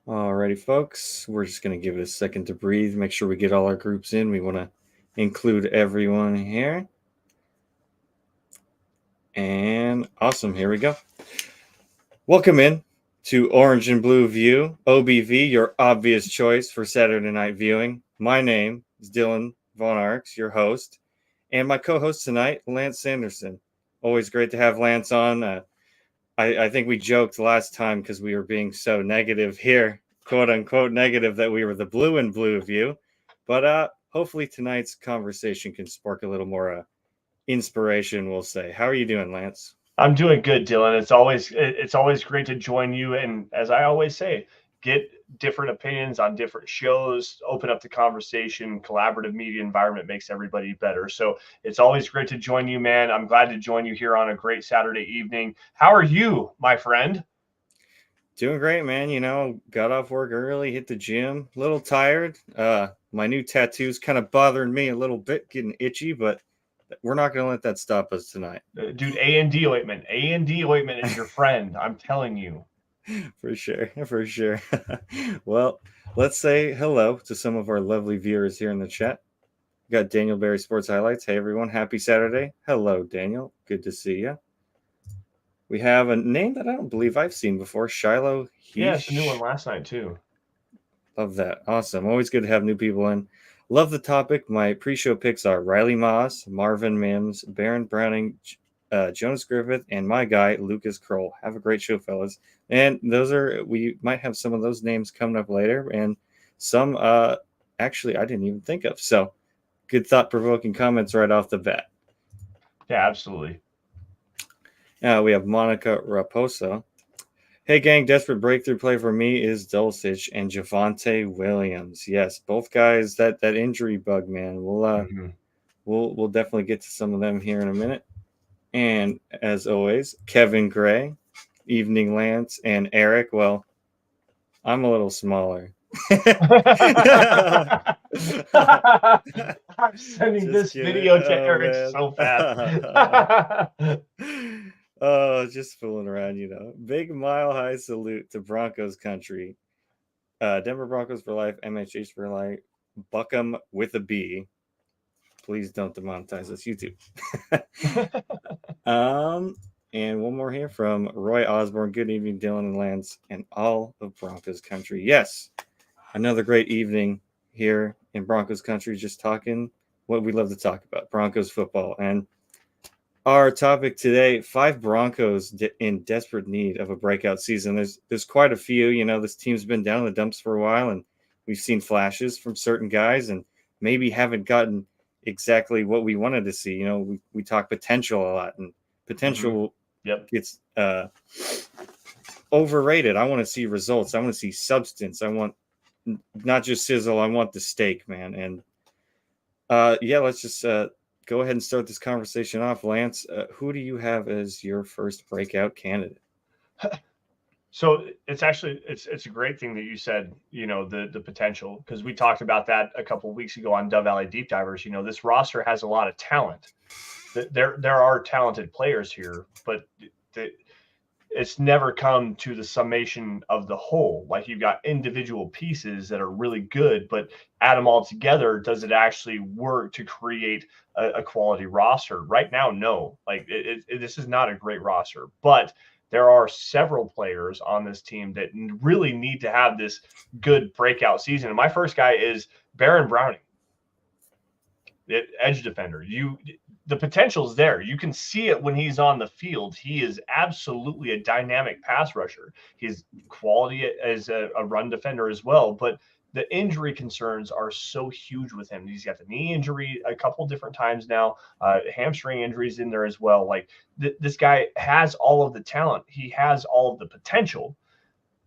Alrighty, folks, we're just going to give it a second to breathe, make sure we get all our groups in. We want to include everyone here. And awesome, here we go. Welcome in to Orange and Blue View, OBV, your obvious choice for Saturday night viewing. My name is Dylan Von Arx, your host, and my co-host tonight, Lance Sanderson. Always great to have Lance on. I think we joked last time because we were being so negative here, quote unquote negative, that we were the blue and blue view. But hopefully tonight's conversation can spark a little more inspiration, we'll say. How are you doing, Lance? I'm doing good, Dylan. It's always great to join you, and as I always say, get different opinions on different shows, open up the conversation. Collaborative media environment makes everybody better. So it's always great to join you, man. I'm glad to join you here on a great Saturday evening. How are you, my friend? Doing great, man. Got off work early, hit the gym, a little tired. My new tattoo's kind of bothering me a little bit, getting itchy, but we're not going to let that stop us tonight. Dude, A&D ointment. A&D ointment is your friend. I'm telling you. For sure. Well, let's say hello to some of our lovely viewers here in the chat. We got Daniel Berry Sports Highlights. Hey, everyone. Happy Saturday. Hello, Daniel. Good to see you. We have a name that I don't believe I've seen before, Shiloh Heesh. Yeah, it's a new one last night, too. Love that. Awesome. Always good to have new people in. Love the topic. My pre-show picks are Riley Moss, Marvin Mims, Baron Browning, Jonas Griffith, and my guy, Lucas Kroll. Have a great show, fellas. And we might have some of those names coming up later, and some actually I didn't even think of. So good thought-provoking comments right off the bat. Yeah, absolutely. We have Monica Raposo. Hey, gang, desperate breakthrough play for me is Dulcich and Javante Williams. Yes, both guys, that injury bug, man. We'll definitely get to some of them here in a minute. And as always, Kevin Gray, Evening Lance, and Eric. Well, I'm a little smaller. I'm sending this video to Eric so fast. Just fooling around, Big mile high salute to Broncos country. Denver Broncos for life, MHH for life, Buckham with a B. Please don't demonetize us, YouTube. And one more here from Roy Osborne. Good evening, Dylan and Lance, and all of Broncos country. Yes, another great evening here in Broncos country, just talking what we love to talk about, Broncos football. And our topic today, 5 Broncos in desperate need of a breakout season. There's quite a few. This team's been down in the dumps for a while, and we've seen flashes from certain guys and maybe haven't gotten exactly what we wanted to see. We talk potential a lot, and potential gets overrated. I want to see results. I want to see substance. I want not just sizzle. I want the steak, man. And let's just go ahead and start this conversation off. Lance, who do you have as your first breakout candidate? So it's a great thing that you said, the potential, because we talked about that a couple of weeks ago on Dove Valley Deep Divers. This roster has a lot of talent. There are talented players here, but it's never come to the summation of the whole. Like, you've got individual pieces that are really good, but add them all together, does it actually work to create a quality roster? Right now, no. Like, this is not a great roster, but there are several players on this team that really need to have this good breakout season. And my first guy is Baron Browning, edge defender. The potential is there. You can see it when he's on the field. He is absolutely a dynamic pass rusher. He's quality as a run defender as well, but the injury concerns are so huge with him. He's got the knee injury a couple different times now, hamstring injuries in there as well. Like, this guy has all of the talent. He has all of the potential,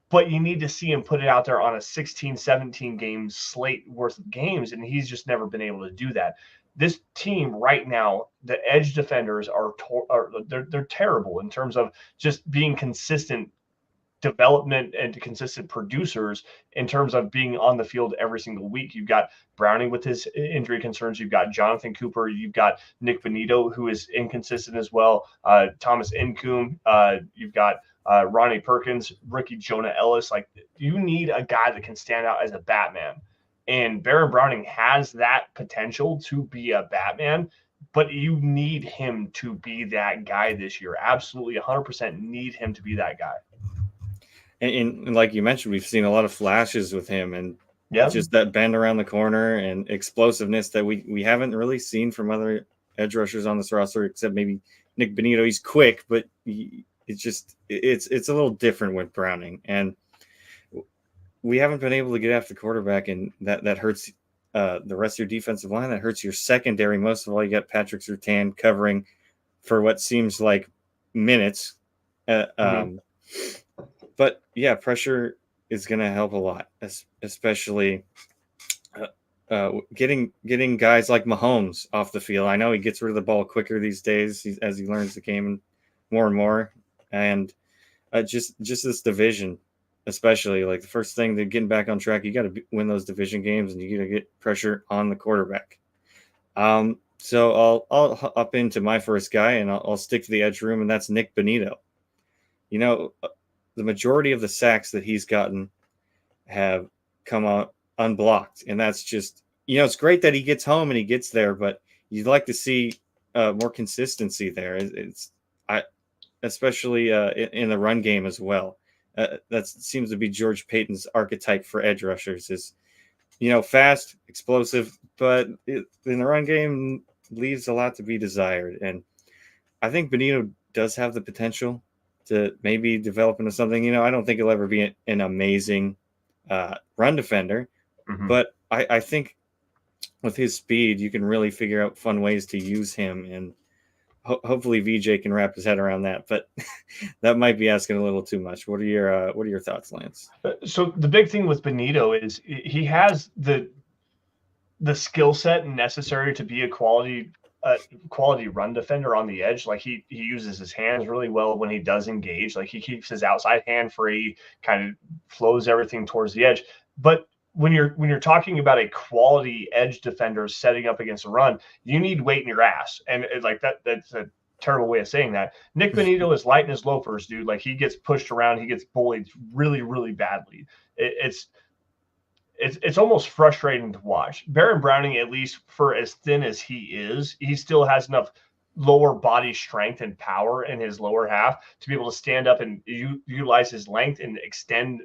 but you need to see him put it out there on a 16, 17 game slate worth of games, and he's just never been able to do that. This team right now, the edge defenders they're terrible in terms of just being consistent development and consistent producers in terms of being on the field every single week. You've got Browning with his injury concerns. You've got Jonathan Cooper. You've got Nick Bonito, who is inconsistent as well. Thomas Incoom. You've got Ronnie Perkins, rookie Jonah Ellis. Like, you need a guy that can stand out as a Batman. And Baron Browning has that potential to be a Batman, but you need him to be that guy this year. Absolutely 100% need him to be that guy. And like you mentioned, we've seen a lot of flashes with him, and Yeah. just that bend around the corner and explosiveness that we haven't really seen from other edge rushers on this roster, except maybe Nick Bonito. He's quick, but it's a little different with Browning, and we haven't been able to get after the quarterback, and that hurts the rest of your defensive line. That hurts your secondary. Most of all, you got Patrick Surtain covering for what seems like minutes. But yeah, pressure is going to help a lot, especially getting guys like Mahomes off the field. I know he gets rid of the ball quicker these days as he learns the game more and more, and just this division, especially like the first thing to getting back on track, you got to win those division games, and you got to get pressure on the quarterback. So I'll up into my first guy, and I'll stick to the edge room, and that's Nick Bonito. You know, the majority of the sacks that he's gotten have come out unblocked, and that's just, it's great that he gets home and he gets there, but you'd like to see more consistency there. Especially in the run game as well. That seems to be George Payton's archetype for edge rushers is, fast, explosive, but in the run game leaves a lot to be desired. And I think Bonito does have the potential to maybe develop into something. I don't think he'll ever be an amazing run defender, but I think with his speed, you can really figure out fun ways to use him, and hopefully VJ can wrap his head around that. But that might be asking a little too much. What are your thoughts, Lance? So the big thing with Bonito is he has the skill set necessary to be a quality run defender on the edge. Like he uses his hands really well when he does engage. Like he keeps his outside hand free, kind of flows everything towards the edge. But when you're talking about a quality edge defender setting up against a run, you need weight in your ass. And that's a terrible way of saying that. Nick Bonito is light in his loafers, dude. Like he gets pushed around, he gets bullied really, really badly. It's almost frustrating to watch. Baron Browning, at least for as thin as he still has enough lower body strength and power in his lower half to be able to stand up and utilize his length and extend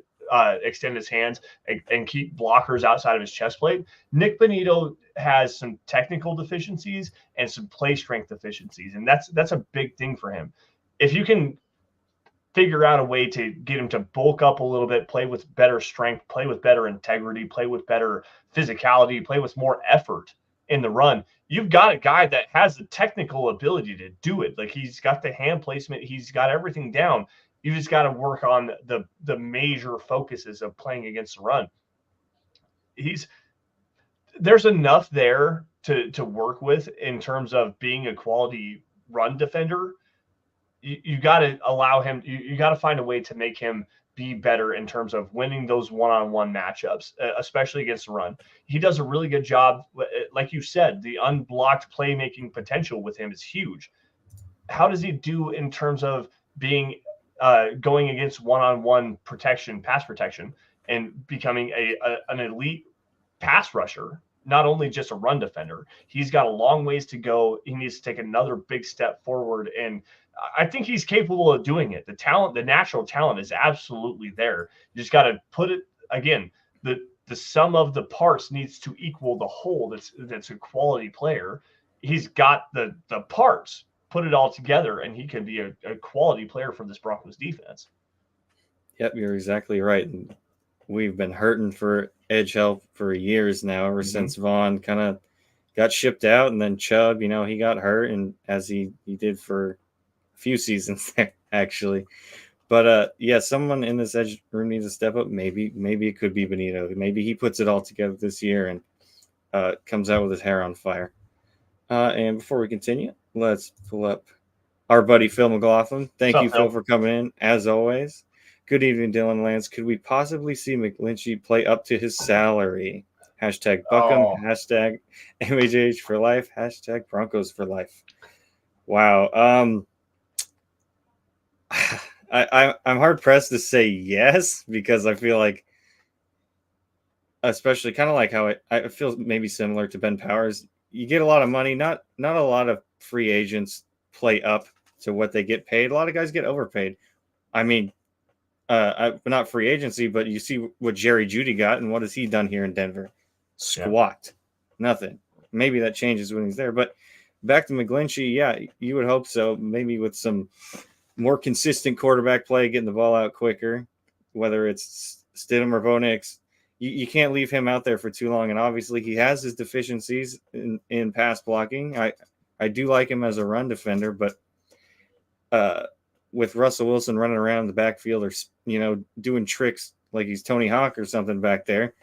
his hands and keep blockers outside of his chest plate. Nick Bonito has some technical deficiencies and some play strength deficiencies, and that's a big thing for him. If you can figure out a way to get him to bulk up a little bit, play with better strength, play with better integrity, play with better physicality, play with more effort in the run, you've got a guy that has the technical ability to do it. Like he's got the hand placement, he's got everything down. You just got to work on the major focuses of playing against the run. There's enough there to work with in terms of being a quality run defender. You got to allow him. You got to find a way to make him be better in terms of winning those one-on-one matchups, especially against the run. He does a really good job. Like you said, the unblocked playmaking potential with him is huge. How does he do in terms of being going against one-on-one protection, pass protection, and becoming an elite pass rusher, not only just a run defender? He's got a long ways to go. He needs to take another big step forward, and I think he's capable of doing it. The natural talent is absolutely there. You just got to put it, again, the sum of the parts needs to equal the whole. That's a quality player. He's got the parts. Put it all together, and he can be a quality player for this Broncos defense. Yep, you're exactly right. And we've been hurting for edge help for years now, ever since Vaughn kind of got shipped out, and then Chubb, he got hurt, and as he did for a few seasons there, actually. But someone in this edge room needs to step up. Maybe it could be Bonito. Maybe he puts it all together this year and comes out with his hair on fire. And before we continue, let's pull up our buddy Phil McLaughlin. Thank you, Phil, for coming in, as always. Good evening, Dylan Lance. Could we possibly see McGlinchey play up to his salary? Hashtag Buckham, hashtag MHH for life, hashtag Broncos for life. Wow. I'm hard pressed to say yes, because I feel like, especially kind of like how I feel maybe similar to Ben Powers. You get a lot of money, not a lot of free agents play up to what they get paid. A lot of guys get overpaid. I mean, not free agency, but you see what Jerry Jeudy got, and what has he done here in Denver? Squat, nothing. Maybe that changes when he's there. But back to McGlinchey, yeah, you would hope so. Maybe with some more consistent quarterback play, getting the ball out quicker, whether it's Stidham or Bo Nix. You can't leave him out there for too long. And obviously he has his deficiencies in pass blocking. I do like him as a run defender, but with Russell Wilson running around the backfield or, doing tricks like he's Tony Hawk or something back there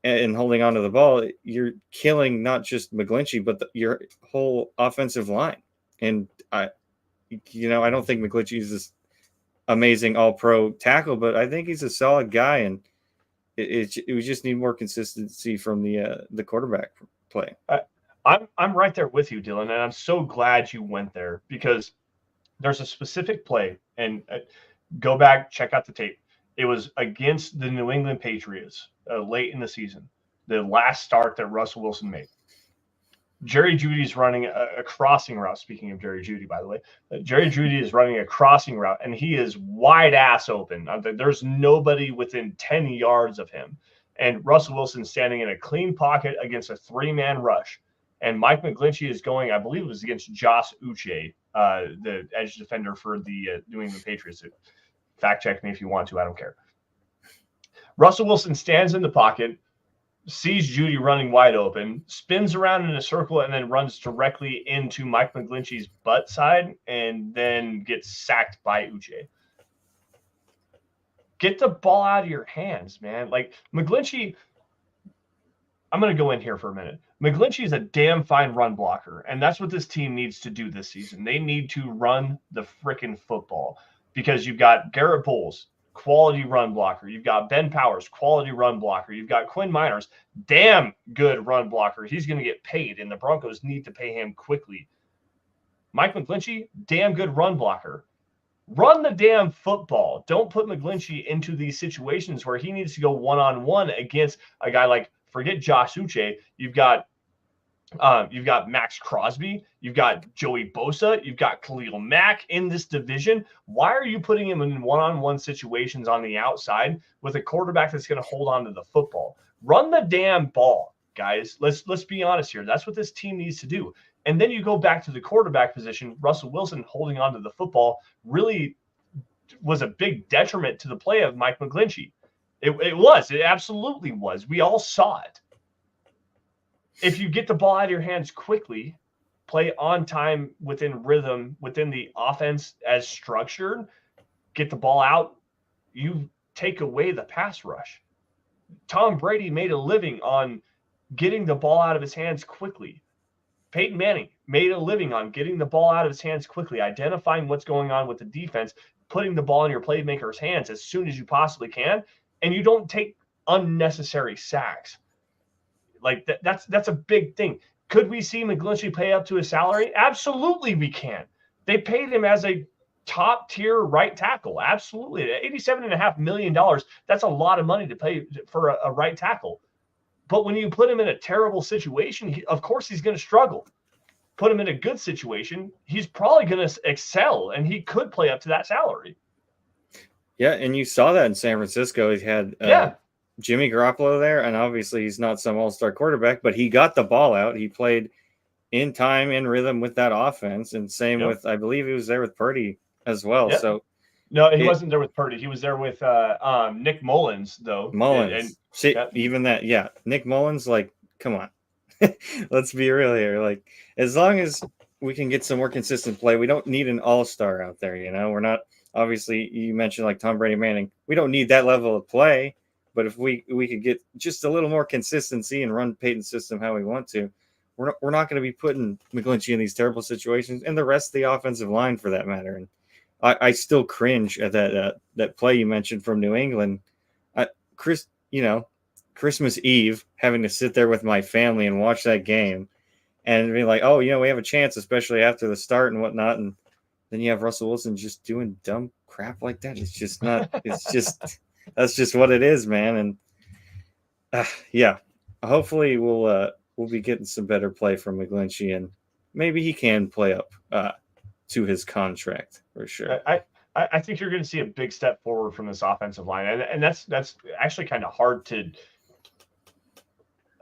and holding onto the ball, you're killing not just McGlinchey, but your whole offensive line. And I don't think McGlinchey is this amazing all-pro tackle, but I think he's a solid guy, and we just need more consistency from the quarterback play. I'm right there with you, Dylan, and I'm so glad you went there, because there's a specific play, and go back, check out the tape. It was against the New England Patriots late in the season, the last start that Russell Wilson made. Jerry Jeudy's running a crossing route. Speaking of Jerry Jeudy, by the way, Jerry Jeudy is running a crossing route, and he is wide ass open. There's nobody within 10 yards of him. And Russell Wilson standing in a clean pocket against a 3-man rush. And Mike McGlinchey is going, I believe it was against Josh Uche, the edge defender for the New England Patriots. Fact check me if you want to. I don't care. Russell Wilson stands in the pocket, sees Jeudy running wide open, spins around in a circle, and then runs directly into Mike McGlinchey's butt side, and then gets sacked by Uche. Get the ball out of your hands, man. Like, McGlinchey, I'm going to go in here for a minute. McGlinchey is a damn fine run blocker, and that's what this team needs to do this season. They need to run the freaking football, because you've got Garrett Bowles, quality run blocker. You've got Ben Powers, quality run blocker. You've got Quinn Miners, damn good run blocker. He's going to get paid, and the Broncos need to pay him quickly. Mike McGlinchey, damn good run blocker. Run the damn football. Don't put McGlinchey into these situations where he needs to go one-on-one against a guy like, forget Josh Uche. You've got Max Crosby, you've got Joey Bosa, you've got Khalil Mack in this division. Why are you putting him in one-on-one situations on the outside with a quarterback that's going to hold on to the football? Run the damn ball, guys. Let's be honest here. That's what this team needs to do. And then you go back to the quarterback position. Russell Wilson holding on to the football really was a big detriment to the play of Mike McGlinchey. It absolutely was. We all saw it. If you get the ball out of your hands quickly, play on time, within rhythm, within the offense as structured, get the ball out, you take away the pass rush. Tom Brady made a living on getting the ball out of his hands quickly. Peyton Manning made a living on getting the ball out of his hands quickly, identifying what's going on with the defense, putting the ball in your playmaker's hands as soon as you possibly can, and you don't take unnecessary sacks. Like that's a big thing. Could we see McGlinchey pay up to his salary? Absolutely we can. They paid him as a top tier right tackle. Absolutely. $87.5 million. That's a lot of money to pay for a right tackle. But when you put him in a terrible situation, of course he's going to struggle. Put him in a good situation, he's probably going to excel, and he could play up to that salary. Yeah, and you saw that in San Francisco. He had Jimmy Garoppolo there, and obviously he's not some all-star quarterback, but he got the ball out. He played in time, in rhythm with that offense, and same with, I believe he was there with Purdy as well. Yep. So no, he wasn't there with Purdy. He was there with Nick Mullins, though. Mullins. Even that, Nick Mullins, like, come on. Let's be real here. Like, as long as we can get some more consistent play, we don't need an all-star out there, We're not, obviously, you mentioned like Tom Brady, Manning. We don't need that level of play, but if we could get just a little more consistency and run Peyton's system how we want to, we're not going to be putting McGlinchey in these terrible situations, and the rest of the offensive line for that matter. And I still cringe at that play you mentioned from New England. Christmas Eve, having to sit there with my family and watch that game and be like, we have a chance, especially after the start and whatnot. And then you have Russell Wilson just doing dumb crap like that. It's just not. It's just that's just what it is, man. And yeah, hopefully we'll be getting some better play from McGlinchey, and maybe he can play up to his contract for sure. I think you're going to see a big step forward from this offensive line, and that's actually kind of hard to.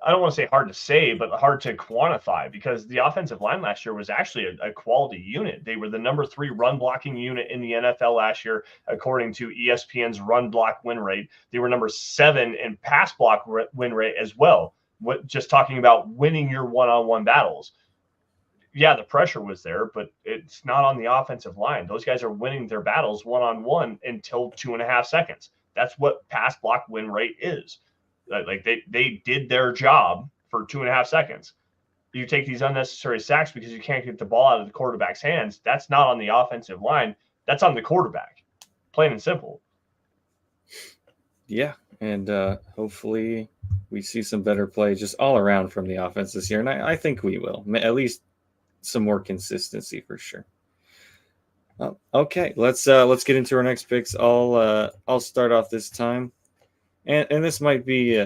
I don't want to say hard to say, but hard to quantify, because the offensive line last year was actually a quality unit. They were the number 3 run blocking unit in the NFL last year, according to ESPN's run block win rate. They were number 7 in pass block win rate as well. Just talking about winning your one-on-one battles. Yeah, the pressure was there, but it's not on the offensive line. Those guys are winning their battles one-on-one until 2.5 seconds. That's what pass block win rate is. Like they did their job for 2.5 seconds. You take these unnecessary sacks because you can't get the ball out of the quarterback's hands. That's not on the offensive line. That's on the quarterback, plain and simple. Yeah, and hopefully we see some better play just all around from the offense this year, and I think we will. At least some more consistency for sure. Okay, let's get into our next picks. I'll start off this time. And this might be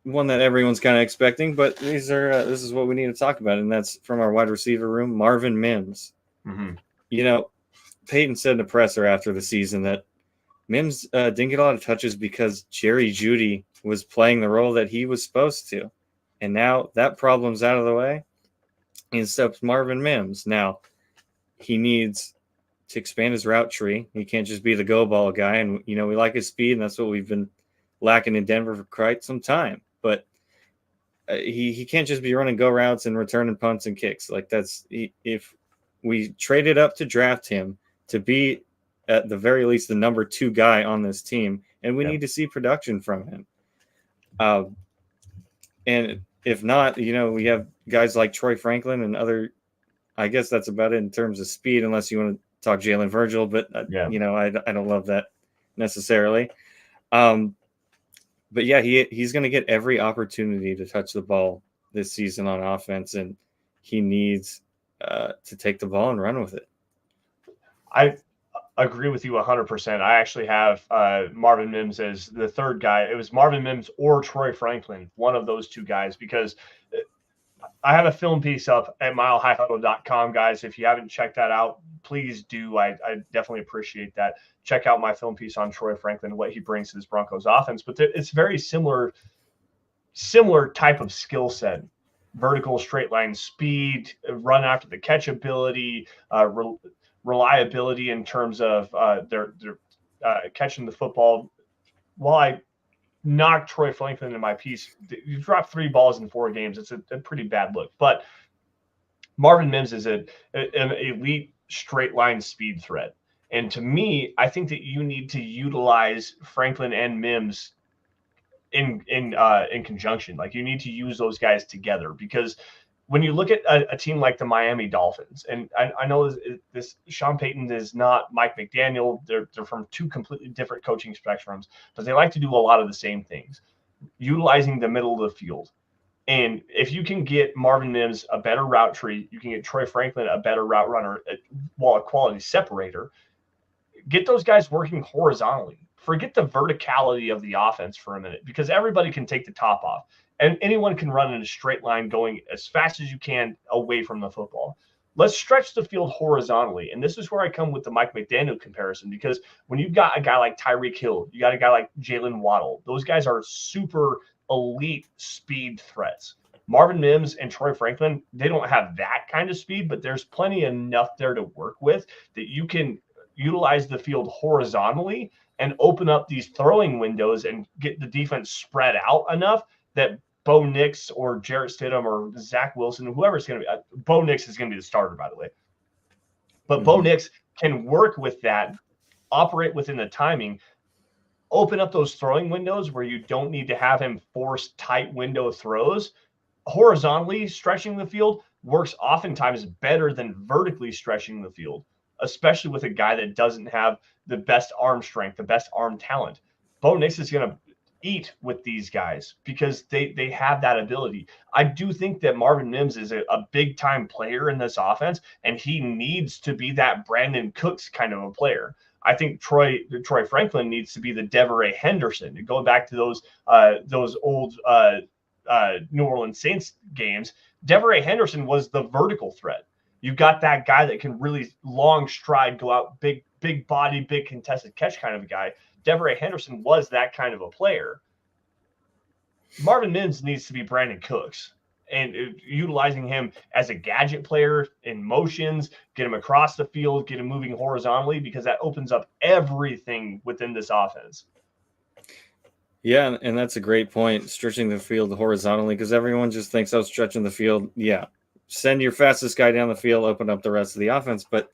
one that everyone's kind of expecting, but this is what we need to talk about, and that's from our wide receiver room, Marvin Mims. Mm-hmm. You know, Peyton said in the presser after the season that Mims didn't get a lot of touches because Jerry Jeudy was playing the role that he was supposed to, and now that problem's out of the way. And steps Marvin Mims. Now he needs to expand his route tree. He can't just be the go ball guy, and we like his speed, and that's what we've been lacking in Denver for quite some time. But he can't just be running go routes and returning punts and kicks. Like if we traded up to draft him to be at the very least the number 2 guy on this team, and we need to see production from him. And if not, we have guys like Troy Franklin and other. I guess that's about it in terms of speed, unless you want to talk Jalen Virgil, but I don't love that necessarily. But yeah, he's going to get every opportunity to touch the ball this season on offense, and he needs to take the ball and run with it. I agree with you 100%. I actually have Marvin Mims as the third guy. It was Marvin Mims or Troy Franklin, one of those 2 guys, because I have a film piece up at milehighhuddle.com, guys. If you haven't checked that out, please do. I definitely appreciate that. Check out my film piece on Troy Franklin, what he brings to this Broncos offense. But it's very similar type of skill set: vertical, straight line speed, run after the catch ability, reliability in terms of their catching the football. While I knocked Troy Franklin in my piece, you dropped 3 balls in 4 games. It's a pretty bad look. But Marvin Mims is an elite straight line speed threat. And to me, I think that you need to utilize Franklin and Mims in conjunction. Like, you need to use those guys together, because when you look at a team like the Miami Dolphins, and I know this Sean Payton is not Mike McDaniel. They're from 2 completely different coaching spectrums, but they like to do a lot of the same things, utilizing the middle of the field. And if you can get Marvin Mims a better route tree, you can get Troy Franklin a better route runner, while a quality separator. Get those guys working horizontally. Forget the verticality of the offense for a minute, because everybody can take the top off. And anyone can run in a straight line going as fast as you can away from the football. Let's stretch the field horizontally. And this is where I come with the Mike McDaniel comparison, because when you've got a guy like Tyreek Hill, you got a guy like Jalen Waddle, those guys are super elite speed threats. Marvin Mims and Troy Franklin, they don't have that kind of speed, but there's plenty enough there to work with that you can utilize the field horizontally and open up these throwing windows and get the defense spread out enough that Bo Nix or Jarrett Stidham or Zach Wilson, whoever's going to be, Bo Nix is going to be the starter, by the way. But Bo Nix can work with that, operate within the timing, open up those throwing windows where you don't need to have him force tight window throws. Horizontally stretching the field works oftentimes better than vertically stretching the field, especially with a guy that doesn't have the best arm strength, the best arm talent. Bo Nix is going to eat with these guys because they have that ability. I do think that Marvin Mims is a big time player in this offense, and he needs to be that Brandon Cooks kind of a player. I think Troy Franklin needs to be the Deveray Henderson. Going back to those old New Orleans Saints games, Deveray Henderson was the vertical threat. You've got that guy that can really long stride, go out, big body, big contested catch kind of a guy. Deveray Henderson was that kind of a player. Marvin Mims needs to be Brandon Cooks, and utilizing him as a gadget player in motions, get him across the field, get him moving horizontally, because that opens up everything within this offense. Yeah, and that's a great point, stretching the field horizontally, because everyone just thinks, oh, stretching the field. Yeah, send your fastest guy down the field, open up the rest of the offense, but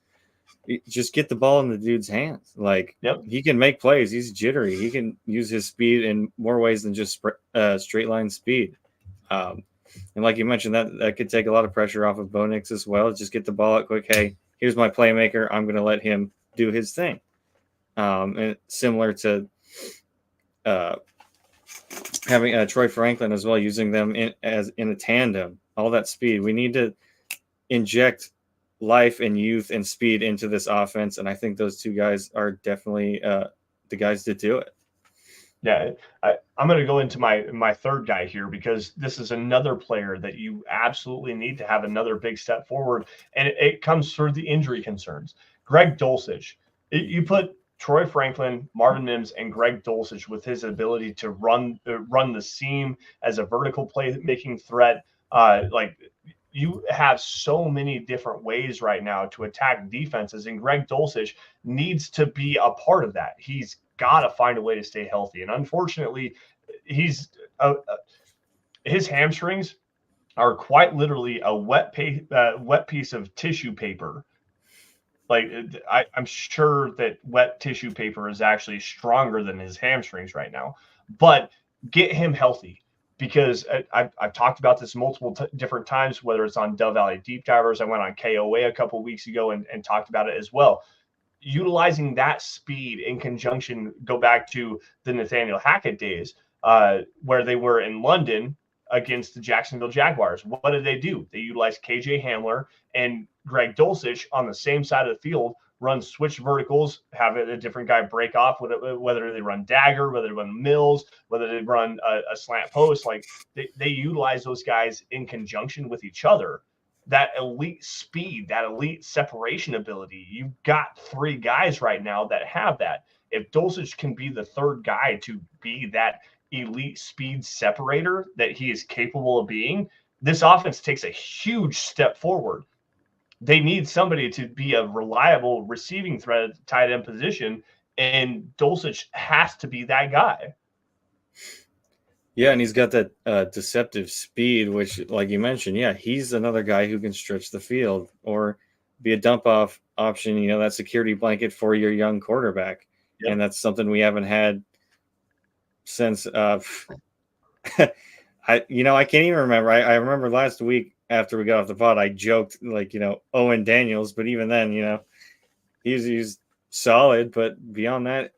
just get the ball in the dude's hands. Like, He can make plays. He's jittery. He can use his speed in more ways than just straight line speed. And like you mentioned, that could take a lot of pressure off of Bo Nix as well. Just get the ball out quick. Hey, here's my playmaker. I'm going to let him do his thing. And similar to having Troy Franklin as well, using them in a tandem, all that speed. We need to inject life and youth and speed into this offense, and I think those two guys are definitely the guys to do it. Yeah, I'm going to go into my third guy here, because this is another player that you absolutely need to have another big step forward, and it comes through the injury concerns. Greg Dulcich. You put Troy Franklin, Marvin Mims, and Greg Dulcich with his ability to run the seam as a vertical play-making threat. You have so many different ways right now to attack defenses, and Greg Dulcich needs to be a part of that. He's got to find a way to stay healthy, and unfortunately, his hamstrings are quite literally a wet piece of tissue paper. Like, I'm sure that wet tissue paper is actually stronger than his hamstrings right now, but get him healthy. Because I've talked about this multiple different times, whether it's on Dove Valley Deep Divers. I went on KOA a couple of weeks ago and talked about it as well. Utilizing that speed in conjunction, go back to the Nathaniel Hackett days, where they were in London against the Jacksonville Jaguars. What did they do? They utilized KJ Hamler and Greg Dulcich on the same side of the field, run switch verticals, have a different guy break off, whether they run dagger, whether they run mills, whether they run a slant post. Like, they utilize those guys in conjunction with each other. That elite speed, that elite separation ability, you've got three guys right now that have that. If Dulcich can be the third guy to be that elite speed separator that he is capable of being, this offense takes a huge step forward. They need somebody to be a reliable receiving threat at the tight end position, and Dulcich has to be that guy. Yeah, and he's got that deceptive speed, which, like you mentioned, he's another guy who can stretch the field or be a dump-off option, that security blanket for your young quarterback. Yep. And that's something we haven't had since I can't even remember. I remember last week after we got off the pod, I joked Owen Daniels, but even then, he's solid. But beyond that,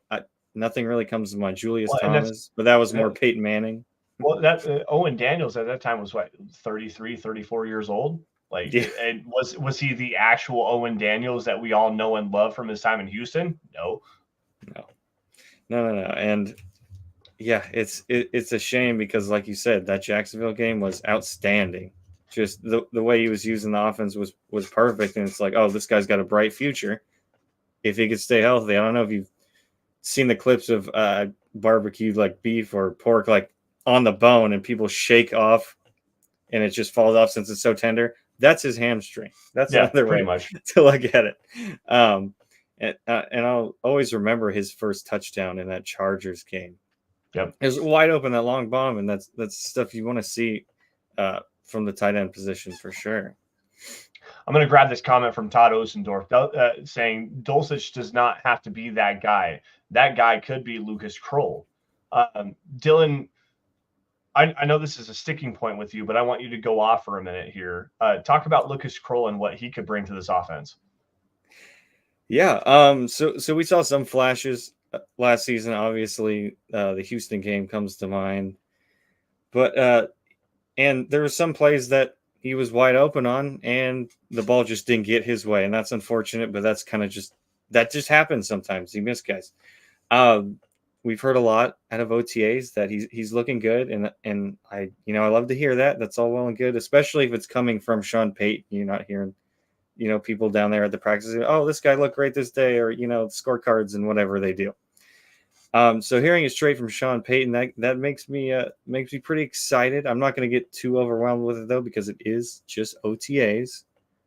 nothing really comes to mind. Julius Thomas, but that was more Peyton Manning. Well, that Owen Daniels at that time was 33, 34 years old. And was he the actual Owen Daniels that we all know and love from his time in Houston? No. And it's a shame, because like you said, that Jacksonville game was outstanding. Just the way he was using the offense was perfect. And it's like, oh, this guy's got a bright future if he could stay healthy. I don't know if you've seen the clips of barbecued beef or pork on the bone, and people shake off and it just falls off since it's so tender. That's his hamstring. That's another way to look at it. And I'll always remember his first touchdown in that Chargers game. Yep. It was wide open, that long bomb, and that's stuff you want to see from the tight end position for sure. I'm going to grab this comment from Todd Osendorf saying Dulcich does not have to be that guy. That guy could be Lucas Kroll. Dylan, I know this is a sticking point with you, but I want you to go off for a minute here. Talk about Lucas Kroll and what he could bring to this offense. Yeah. So we saw some flashes last season. Obviously, the Houston game comes to mind, but and there were some plays that he was wide open on, and the ball just didn't get his way, and that's unfortunate. But that's kind of just that just happens sometimes. You miss guys. We've heard a lot out of OTAs that he's looking good, and I love to hear that. That's all well and good, especially if it's coming from Sean Payton. You're not hearing people down there at the practices. Oh, this guy looked great this day, or scorecards and whatever they do. So hearing it straight from Sean Payton, that makes me pretty excited. I'm not going to get too overwhelmed with it though, because it is just OTAs.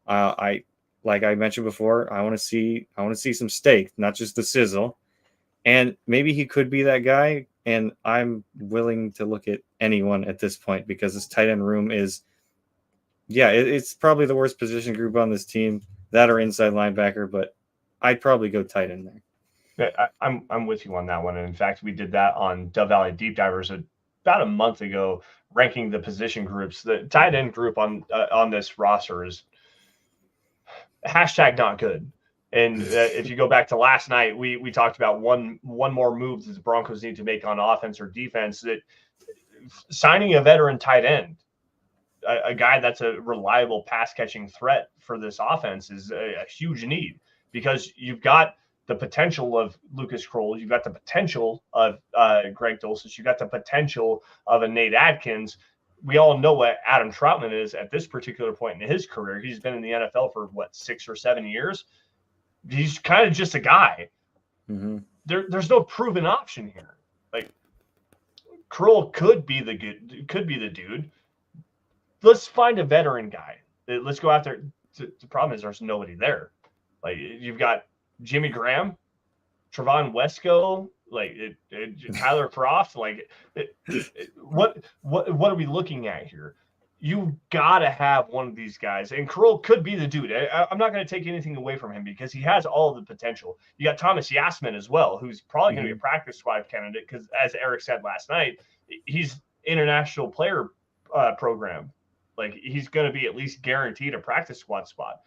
Like I mentioned before, I want to see some steak, not just the sizzle. And maybe he could be that guy. And I'm willing to look at anyone at this point, because this tight end room is, it's probably the worst position group on this team, that or inside linebacker. But I'd probably go tight end there. Yeah, I'm with you on that one. And in fact, we did that on Dove Valley Deep Divers about a month ago, ranking the position groups. The tight end group on this roster is #not good. And if you go back to last night, we talked about one more move that the Broncos need to make on offense or defense. That signing a veteran tight end, a guy that's a reliable pass catching threat for this offense, is a huge need, because you've got the potential of Lucas Kroll, you've got the potential of Greg Dulcich, you've got the potential of a Nate Adkins. We all know what Adam Troutman is at this particular point in his career. He's been in the NFL for 6 or 7 years. He's kind of just a guy. Mm-hmm. There's no proven option here. Like, Kroll could be the dude. Let's find a veteran guy. Let's go out there. The problem is there's nobody there. Like, you've got Jimmy Graham, Trevon Wesco, Tyler Croft. What are we looking at here? You got to have one of these guys, and Kroll could be the dude. I'm not going to take anything away from him, because he has all of the potential. You got Thomas Yasmin as well, who's probably going to be a practice squad candidate, because, as Eric said last night, he's international player program. Like, he's going to be at least guaranteed a practice squad spot.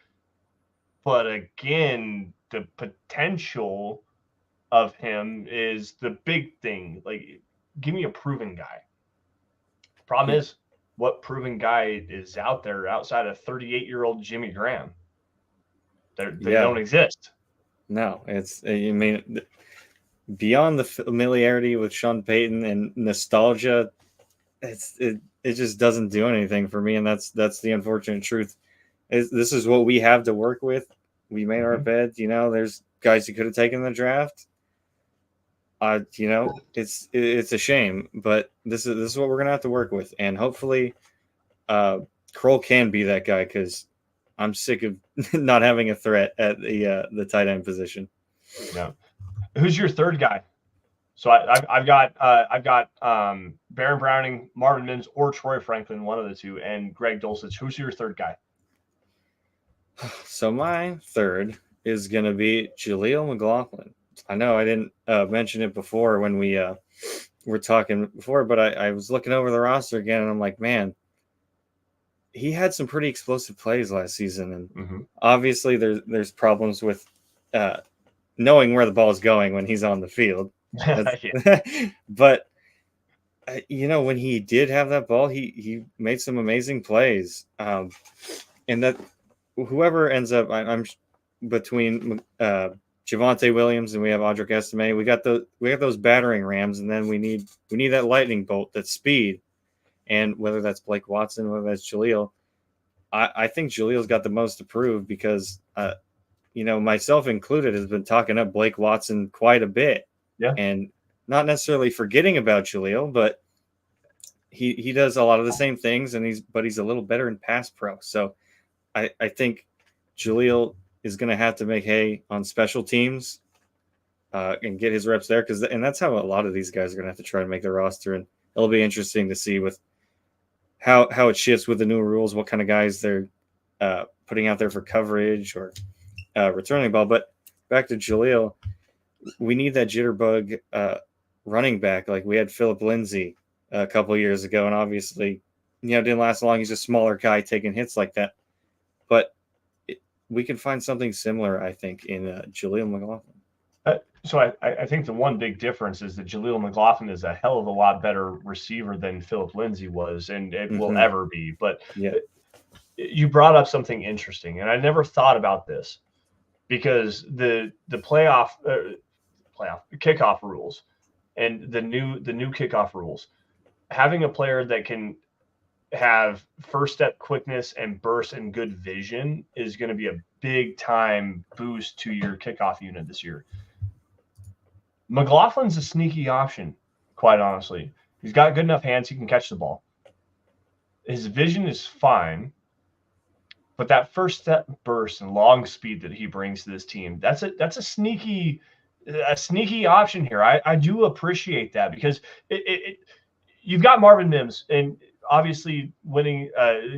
But again, the potential of him is the big thing. Like, give me a proven guy. Problem is, what proven guy is out there outside of 38-year-old Jimmy Graham? They don't exist. No, beyond the familiarity with Sean Payton and nostalgia, it just doesn't do anything for me, and that's the unfortunate truth. This is what we have to work with. We made our bed. There's guys you could have taken in the draft. It's a shame, but this is what we're gonna have to work with, and hopefully, Kroll can be that guy, because I'm sick of not having a threat at the tight end position. Yeah. Who's your third guy? So I've got Baron Browning, Marvin Mims, or Troy Franklin, one of the two, and Greg Dulcich. Who's your third guy? So my third is gonna be Jaleel McLaughlin. I know I didn't mention it before when we were talking before, but I was looking over the roster again, and I'm like, man, he had some pretty explosive plays last season, and obviously there's problems with knowing where the ball is going when he's on the field. But when he did have that ball, he made some amazing plays, and that whoever ends up, I'm between Javante Williams and we have Audric Estime. We got those battering rams, and then we need that lightning bolt, that speed. And whether that's Blake Watson, whether that's Jaleel, I think Jaleel's got the most to prove, because myself included, has been talking up Blake Watson quite a bit. Yeah. And not necessarily forgetting about Jaleel, but he does a lot of the same things, and he's a little better in pass pro. So I think Jaleel is going to have to make hay on special teams and get his reps there, and that's how a lot of these guys are going to have to try to make the roster. And it'll be interesting to see with how it shifts with the new rules, what kind of guys they're putting out there for coverage or returning the ball. But back to Jaleel, we need that jitterbug running back. Like we had Philip Lindsay a couple of years ago, and obviously, didn't last long. He's a smaller guy taking hits like that. But we can find something similar, I think, in Jaleel McLaughlin. So I think the one big difference is that Jaleel McLaughlin is a hell of a lot better receiver than Philip Lindsay was, and it will ever be. But you brought up something interesting, and I never thought about this. because the kickoff rules and the new kickoff rules, having a player that can have first step quickness and burst and good vision is going to be a big time boost to your kickoff unit this year. McLaughlin's a sneaky option, quite honestly. He's got good enough hands, he can catch the ball. His vision is fine, but that first step burst and long speed that he brings to this team, that's a sneaky option here. I do appreciate that, because you've got Marvin Mims, and obviously winning,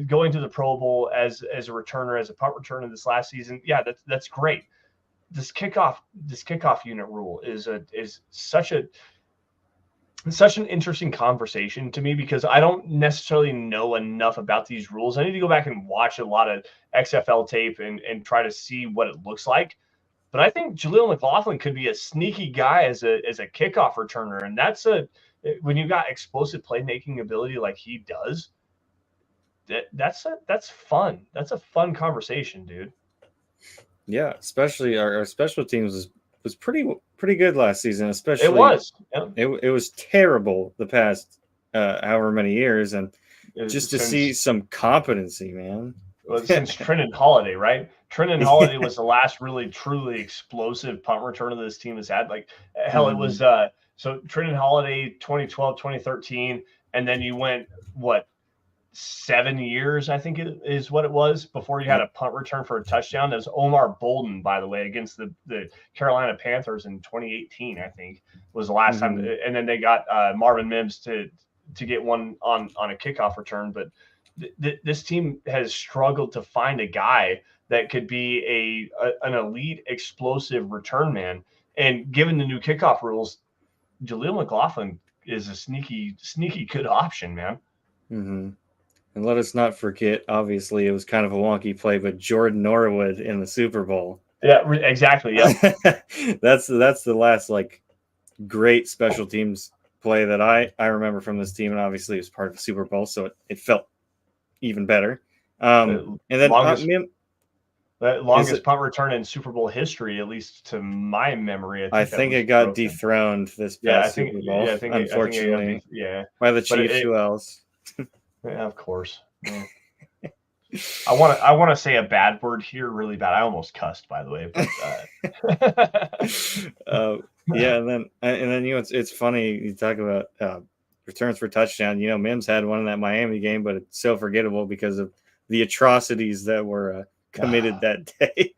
going to the Pro Bowl as a returner, as a punt returner this last season. Yeah, that's great. This kickoff unit rule is such an interesting conversation to me, because I don't necessarily know enough about these rules. I need to go back and watch a lot of XFL tape and try to see what it looks like. But I think Jaleel McLaughlin could be a sneaky guy as a kickoff returner, and when you got explosive playmaking ability like he does, that's fun. That's a fun conversation, dude. Yeah, especially our special teams was pretty good last season. Especially it was. Yeah. It was terrible the past however many years, and just to see some competency, man. Well, since Trenton Holiday, right? Trenton Holiday was the last really truly explosive punt returner this team has had. Like hell, it was so Trenton Holiday 2012, 2013, and then you went 7 years, I think it is what it was, before you had a punt return for a touchdown. That was Omar Bolden, by the way, against the Carolina Panthers in 2018, I think, was the last time. And then they got Marvin Mims to get one on a kickoff return. But this team has struggled to find a guy that could be an elite explosive return man. And given the new kickoff rules, Jaleel McLaughlin is a sneaky good option, man. Mm-hmm. And let us not forget, obviously, it was kind of a wonky play, but Jordan Norwood in the Super Bowl. Yeah, exactly. Yeah, that's the last great special teams play that I remember from this team, and obviously it was part of the Super Bowl, so it felt even better. And then longest punt return in Super Bowl history, at least to my memory. I think it got dethroned this past Super Bowl. Yeah, unfortunately, by the Chiefs. Who else? Yeah, of course. Yeah. I want to say a bad word here, really bad. I almost cussed, by the way. But, yeah, and then it's funny you talk about returns for touchdown. Mims had one in that Miami game, but it's so forgettable because of the atrocities that were committed that day.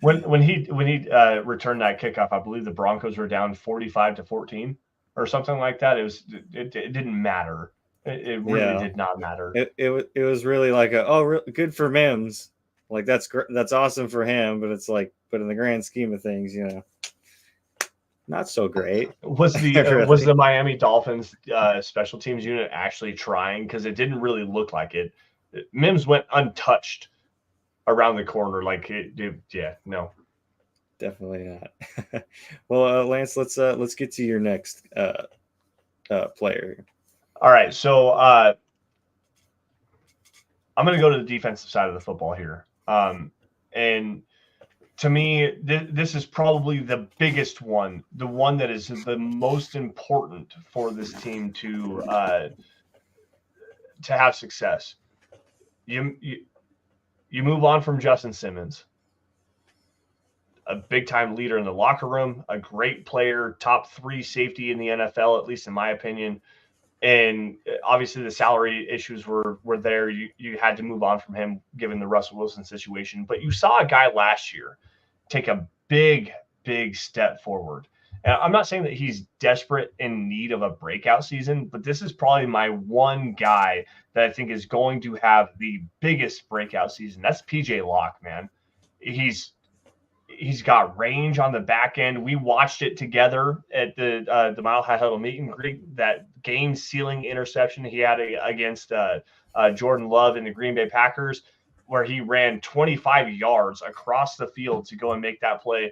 when he returned that kickoff, I believe the Broncos were down 45-14 or something like that. It didn't matter. It really did not matter. It was really good for Mims. That's awesome for him, but it's but in the grand scheme of things, not so great. Was the Miami Dolphins special teams unit actually trying? Because it didn't really look like it. Mims went untouched around the corner. No. Definitely not. Well, Lance, let's get to your next player. All right, so I'm going to go to the defensive side of the football here. And to me, this is probably the biggest one, the one that is the most important for this team to have success. You move on from Justin Simmons, a big-time leader in the locker room, a great player, top 3 safety in the NFL, at least in my opinion. And obviously the salary issues were there. You had to move on from him given the Russell Wilson situation. But you saw a guy last year take a big step forward. And I'm not saying that he's desperate in need of a breakout season, but this is probably my one guy that I think is going to have the biggest breakout season. That's PJ Locke, man. He's got range on the back end. We watched it together at the Mile High Huddle meet and greet. That game-sealing interception he had against Jordan Love in the Green Bay Packers, where he ran 25 yards across the field to go and make that play.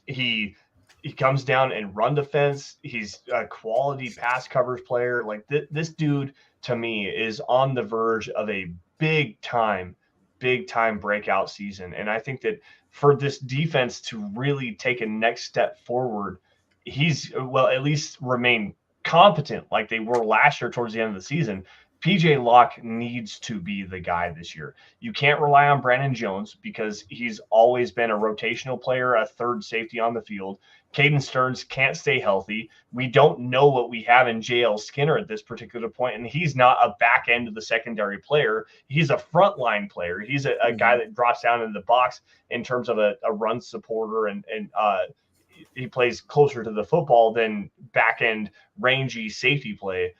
He comes down and run defense. He's a quality pass coverage player. This dude, to me, is on the verge of a big-time big time breakout season. And I think that for this defense to really take a next step forward, he's, well, at least remain competent like they were last year towards the end of the season. PJ Locke needs to be the guy this year. You can't rely on Brandon Jones because he's always been a rotational player, a third safety on the field. Caden Stearns can't stay healthy. We don't know what we have in JL Skinner at this particular point, and he's not a back end of the secondary player. He's a frontline player. He's a guy that drops down in the box in terms of a run supporter, and he plays closer to the football than back end rangy safety play.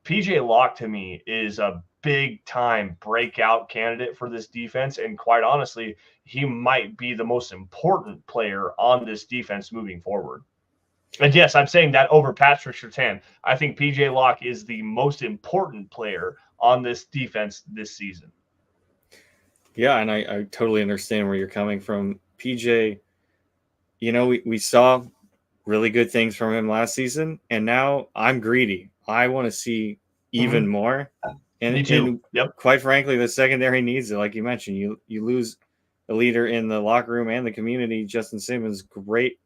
PJ Locke, to me, is a big-time breakout candidate for this defense, and quite honestly, he might be the most important player on this defense moving forward. And yes, I'm saying that over Patrick Surtain. I think PJ Locke is the most important player on this defense this season. Yeah, and I totally understand where you're coming from. PJ, we saw really good things from him last season, and now I'm greedy. I want to see even more. And, Me too. And quite frankly, the secondary needs it. Like you mentioned, you lose a leader in the locker room and the community. Justin Simmons, great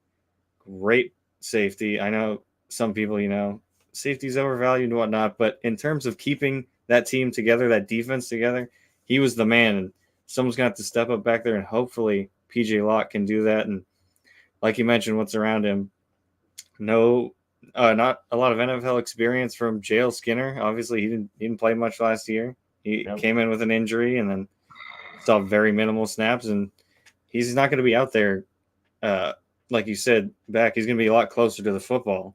safety. I know some people, safety's overvalued and whatnot, but in terms of keeping that team together, that defense together, he was the man. And someone's going to have to step up back there, and hopefully PJ Locke can do that. And like you mentioned, what's around him, not a lot of NFL experience from JL Skinner. Obviously, he didn't play much last year. He came in with an injury and then saw very minimal snaps, and he's not going to be out there, like you said, back. He's going to be a lot closer to the football.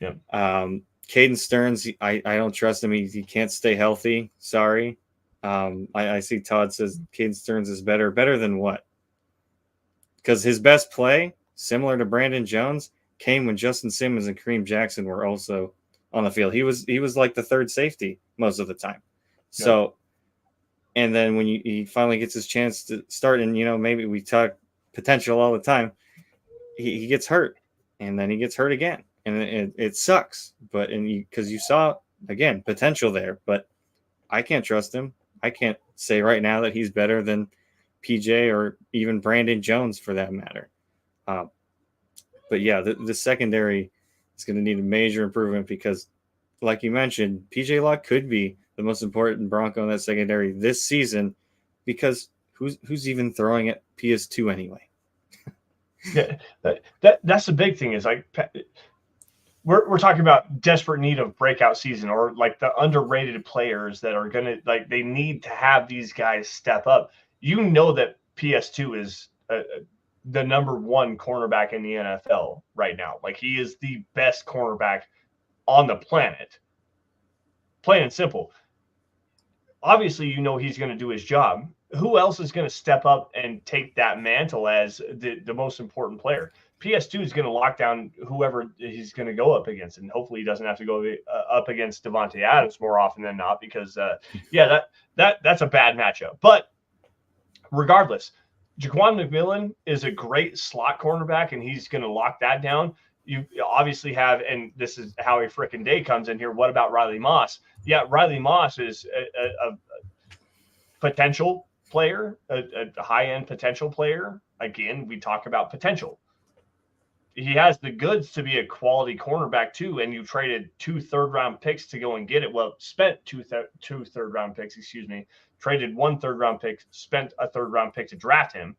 Yep. Caden Stearns, I don't trust him. He can't stay healthy. Sorry. I see Todd says Caden Stearns is better. Better than what? Because his best play, similar to Brandon Jones, came when Justin Simmons and Kareem Jackson were also on the field. He was like the third safety most of the time. So, and then when he finally gets his chance to start, and maybe we talk potential all the time, he gets hurt, and then he gets hurt again, and it sucks. But because you saw again potential there, but I can't trust him. I can't say right now that he's better than PJ or even Brandon Jones for that matter. But yeah, the secondary is going to need a major improvement because, like you mentioned, PJ Locke could be the most important Bronco in that secondary this season because who's even throwing at PS2 anyway? Yeah, that's the big thing is like we're talking about desperate need of breakout season, or like the underrated players that are going to, like, they need to have these guys step up. That PS2 is the number one cornerback in the NFL right now. Like, he is the best cornerback on the planet. Plain and simple. Obviously, he's going to do his job. Who else is going to step up and take that mantle as the most important player? PS2 is going to lock down whoever he's going to go up against, and hopefully he doesn't have to go up against Davante Adams more often than not because, that's a bad matchup. But regardless, Jaquan McMillan is a great slot cornerback, and he's going to lock that down. You obviously have, and this is how a frickin' day comes in here, what about Riley Moss? Yeah, Riley Moss is a potential player, a high-end potential player. Again, we talk about potential. He has the goods to be a quality cornerback too, and you traded 2 third-round picks to go and get it. Well, spent two third-round picks, traded 1 third-round pick, spent a third-round pick to draft him.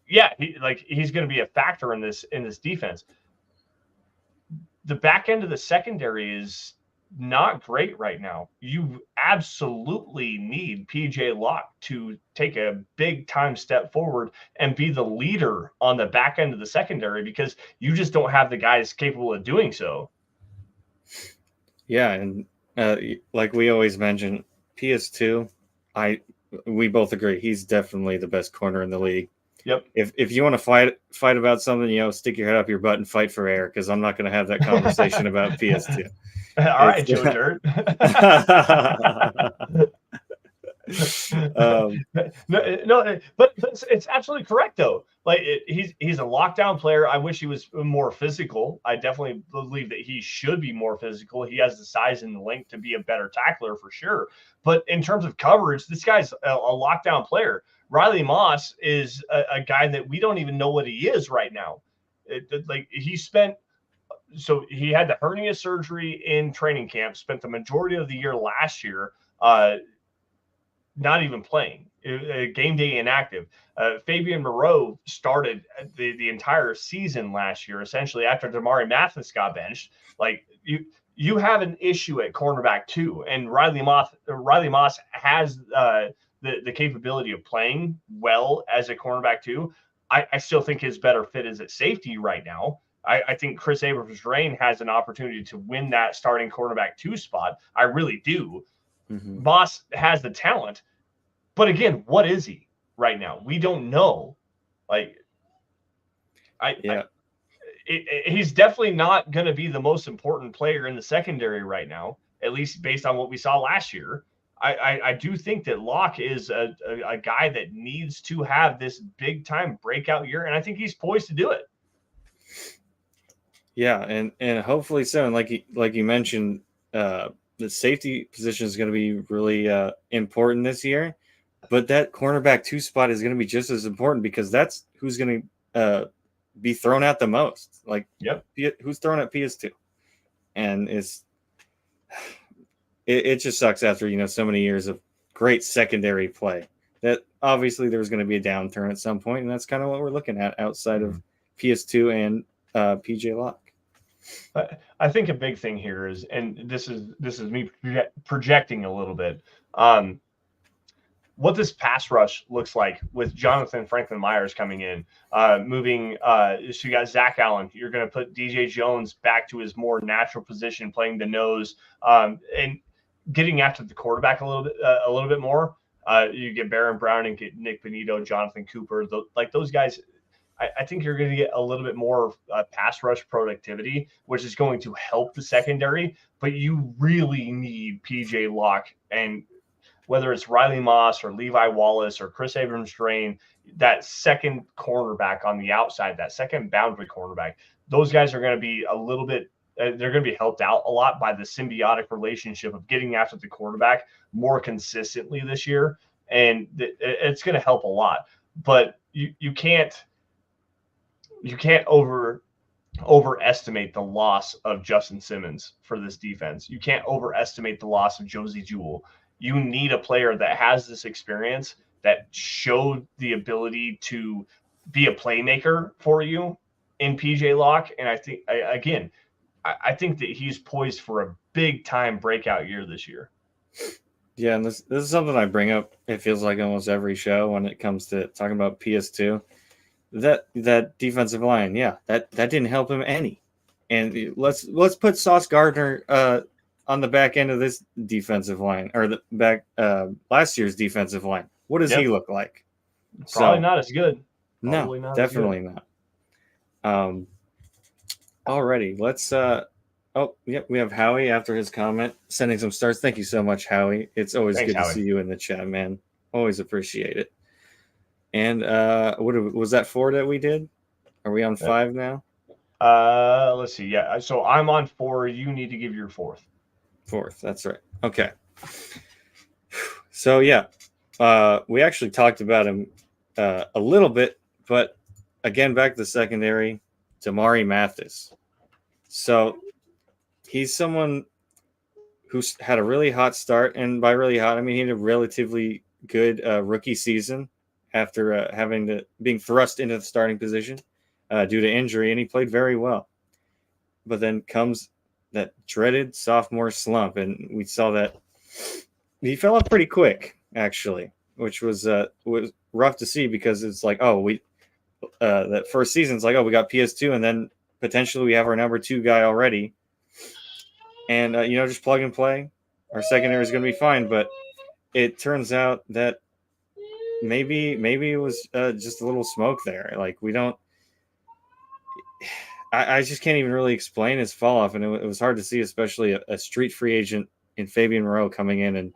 Yeah, he's going to be a factor in this defense. The back end of the secondary is not great right now. You absolutely need PJ Locke to take a big time step forward and be the leader on the back end of the secondary because you just don't have the guys capable of doing so. Yeah, and like we always mention, PS2, we both agree he's definitely the best corner in the league. Yep. If you want to fight about something, stick your head up your butt and fight for air, because I'm not going to have that conversation about PS2. All right, Joe Dirt. No, but it's absolutely correct though. Like he's a lockdown player. I wish he was more physical. I definitely believe that he should be more physical. He has the size and the length to be a better tackler for sure. But in terms of coverage, this guy's a lockdown player. Riley Moss is a guy that we don't even know what he is right now. Like he had the hernia surgery in training camp, spent the majority of the year last year not even playing, game day inactive. Fabian Moreau started the entire season last year, essentially after Damari Mathis got benched. Like you have an issue at cornerback too, and Riley Moss has the capability of playing well as a cornerback too. I still think his better fit is at safety right now. I think Chris Abrams-Drain has an opportunity to win that starting cornerback 2 spot. I really do. Mm-hmm. Moss has the talent, but again, what is he right now? We don't know. Like, he's definitely not going to be the most important player in the secondary right now, at least based on what we saw last year. I do think that Locke is a guy that needs to have this big time breakout year, and I think he's poised to do it. Yeah, and hopefully so. And like you mentioned, the safety position is going to be really important this year. But that cornerback 2 spot is going to be just as important because that's who's going to be thrown at the most. Like, who's thrown at PS2, and it just sucks after so many years of great secondary play. That obviously there's going to be a downturn at some point, and that's kind of what we're looking at outside of PS2 and PJ Locke. I think a big thing here is, and this is me projecting a little bit, what this pass rush looks like with Jonathan Franklin Myers coming in, moving. So you got Zack Allen. You're going to put DJ Jones back to his more natural position, playing the nose, and getting after the quarterback a little bit more. You get Baron Brown and get Nick Bonito, Jonathan Cooper, those guys. I think you're going to get a little bit more pass rush productivity, which is going to help the secondary. But you really need PJ Locke, and whether it's Riley Moss or Levi Wallace or Chris Abrams-Drain, that second cornerback on the outside, that second boundary cornerback, those guys are going to be a little bit they're going to be helped out a lot by the symbiotic relationship of getting after the quarterback more consistently this year. And it's going to help a lot. But you can't overestimate the loss of Justin Simmons for this defense. You can't overestimate the loss of Josie Jewell. You need a player that has this experience, that showed the ability to be a playmaker for you in PJ Locke. And I think, again, I think that he's poised for a big time breakout year this year. Yeah, and this is something I bring up, it feels like almost every show when it comes to talking about PS2. That defensive line, that didn't help him any. And let's put Sauce Gardner on the back end of this defensive line, or the back last year's defensive line. What does he look like? Probably not as good. Probably no, definitely not. Alrighty, let's we have Howie after his comment sending some stars. Thank you so much, Howie. It's always good to see you in the chat, man. Always appreciate it. And what was that 4 that we did? Are we on 5 now? Let's see. Yeah, so I'm on 4. You need to give your 4th. 4th, that's right. Okay. So we actually talked about him a little bit, but again, back to the secondary, Damari Mathis. So he's someone who's had a really hot start, and by really hot, I mean he had a relatively good rookie season after being thrust into the starting position due to injury, and he played very well. But then comes that dreaded sophomore slump, and we saw that he fell off pretty quick, actually, which was rough to see because it's like, that first season's like, we got PS2, and then potentially we have our number 2 guy already, and just plug and play. Our secondary is going to be fine, but it turns out that maybe it was just a little smoke there. Like we don't. I just can't even really explain his fall off, and it was hard to see, especially a street free agent in Fabian Moreau coming in and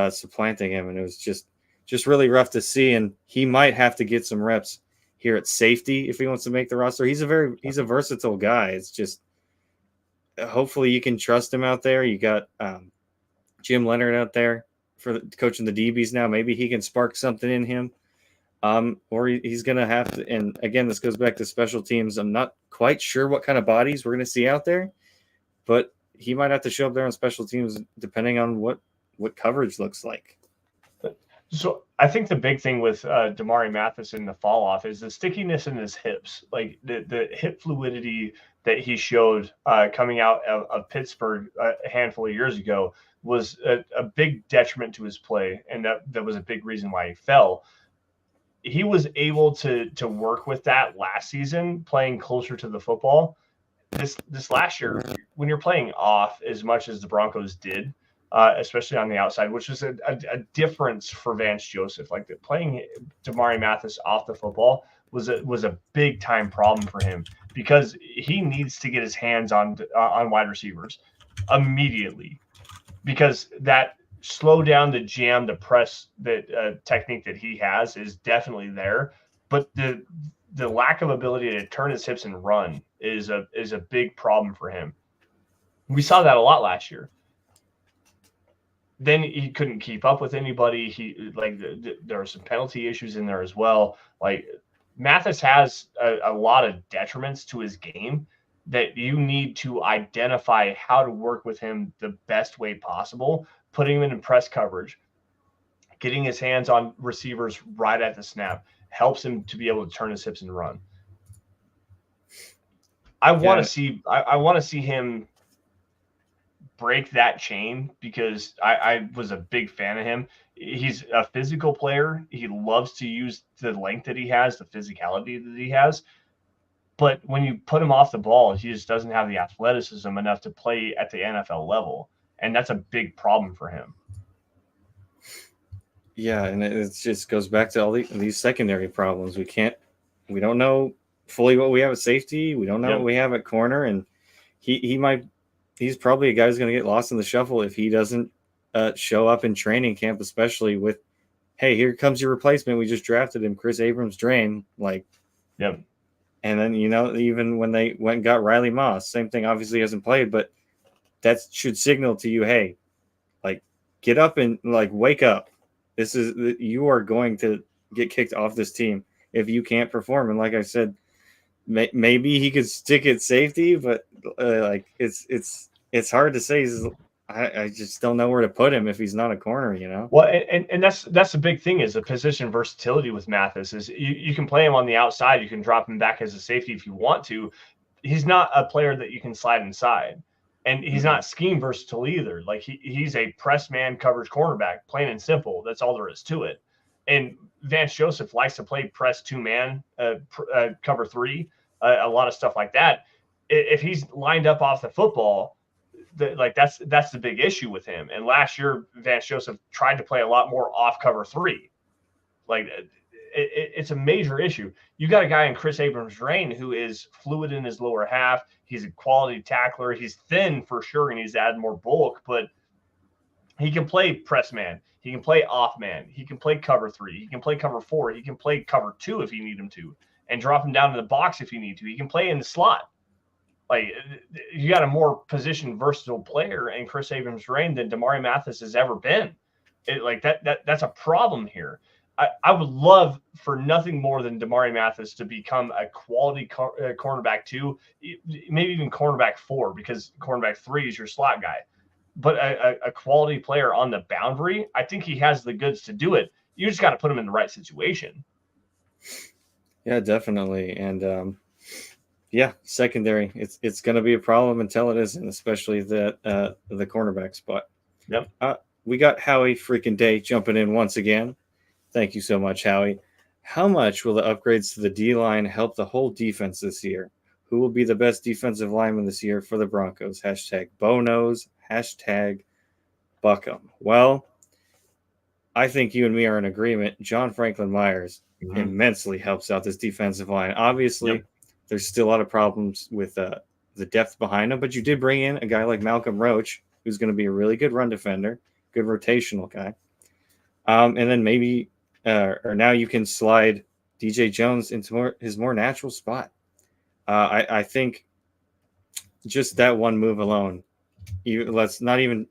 supplanting him, and it was just really rough to see. And he might have to get some reps here at safety if he wants to make the roster. He's a versatile guy. It's just hopefully you can trust him out there. You got Jim Leonard out there for coaching the DBs now. Maybe he can spark something in him. Or he's going to have to, and again, this goes back to special teams. I'm not quite sure what kind of bodies we're going to see out there, but he might have to show up there on special teams depending on what coverage looks like. So I think the big thing with Damari Mathis in the fall off is the stickiness in his hips, like the hip fluidity that he showed coming out of Pittsburgh a handful of years ago was a big detriment to his play, and that was a big reason why he fell. He was able to work with that last season, playing closer to the football. This last year, when you're playing off as much as the Broncos did, especially on the outside, which was a difference for Vance Joseph. Like playing Damari Mathis off the football was a big time problem for him because he needs to get his hands on wide receivers immediately, because that slow down the jam, the press, that technique that he has is definitely there, but the lack of ability to turn his hips and run is a big problem for him. We saw that a lot last year. Then he couldn't keep up with anybody. There were some penalty issues in there as well. Like Mathis has a lot of detriments to his game that you need to identify how to work with him the best way possible, putting him in press coverage, getting his hands on receivers right at the snap helps him to be able to turn his hips and run. I want to see him break that chain, because I was a big fan of him. He's a physical player. He loves to use the length that he has, the physicality that he has. But when you put him off the ball, he just doesn't have the athleticism enough to play at the NFL level. And that's a big problem for him. Yeah, and it just goes back to all these secondary problems. We don't know fully what we have at safety. We don't know what we have at corner. And he's probably a guy who's going to get lost in the shuffle if he doesn't show up in training camp, especially with, hey, here comes your replacement. We just drafted him, Chris Abrams-Drain. Yep. And then, even when they went and got Riley Moss, same thing, obviously hasn't played, but that should signal to you, hey, get up and wake up. You are going to get kicked off this team if you can't perform. And like I said, maybe he could stick at safety, but it's hard to say. I just don't know where to put him if he's not a corner, Well, and that's the big thing, is the position versatility with Mathis. Is you can play him on the outside, you can drop him back as a safety if you want to. He's not a player that you can slide inside, and he's not scheme versatile either. Like he's a press man coverage cornerback, plain and simple. That's all there is to it. And Vance Joseph likes to play press 2-man, cover 3, a lot of stuff like that. If he's lined up off the football, that's the big issue with him. And last year, Vance Joseph tried to play a lot more off cover 3. It's a major issue. You got a guy in Chris Abrams-Drain who is fluid in his lower half. He's a quality tackler. He's thin for sure, and he's added more bulk, but he can play press man. He can play off man. He can play cover 3. He can play cover 4. He can play cover 2 if you need him to, and drop him down to the box if you need to. He can play in the slot. You got a more position versatile player in Chris Abrams-Drain than Damari Mathis has ever been. That's a problem here. I would love for nothing more than Damari Mathis to become a quality cornerback 2, maybe even cornerback 4, because cornerback 3 is your slot guy. But a quality player on the boundary, I think he has the goods to do it. You just got to put him in the right situation. Yeah, definitely. And secondary, it's going to be a problem until it isn't, especially the cornerback spot. Yep. We got Howie freaking Day jumping in once again. Thank you so much, Howie. How much will the upgrades to the D-line help the whole defense this year? Who will be the best defensive lineman this year for the Broncos? #BoNos, #Buckham. Well, I think you and me are in agreement. John Franklin Myers immensely helps out this defensive line. Obviously, there's still a lot of problems with the depth behind him, but you did bring in a guy like Malcolm Roach, who's going to be a really good run defender, good rotational guy. And then maybe, or now you can slide DJ Jones into his more natural spot. I think just that one move alone, let's not even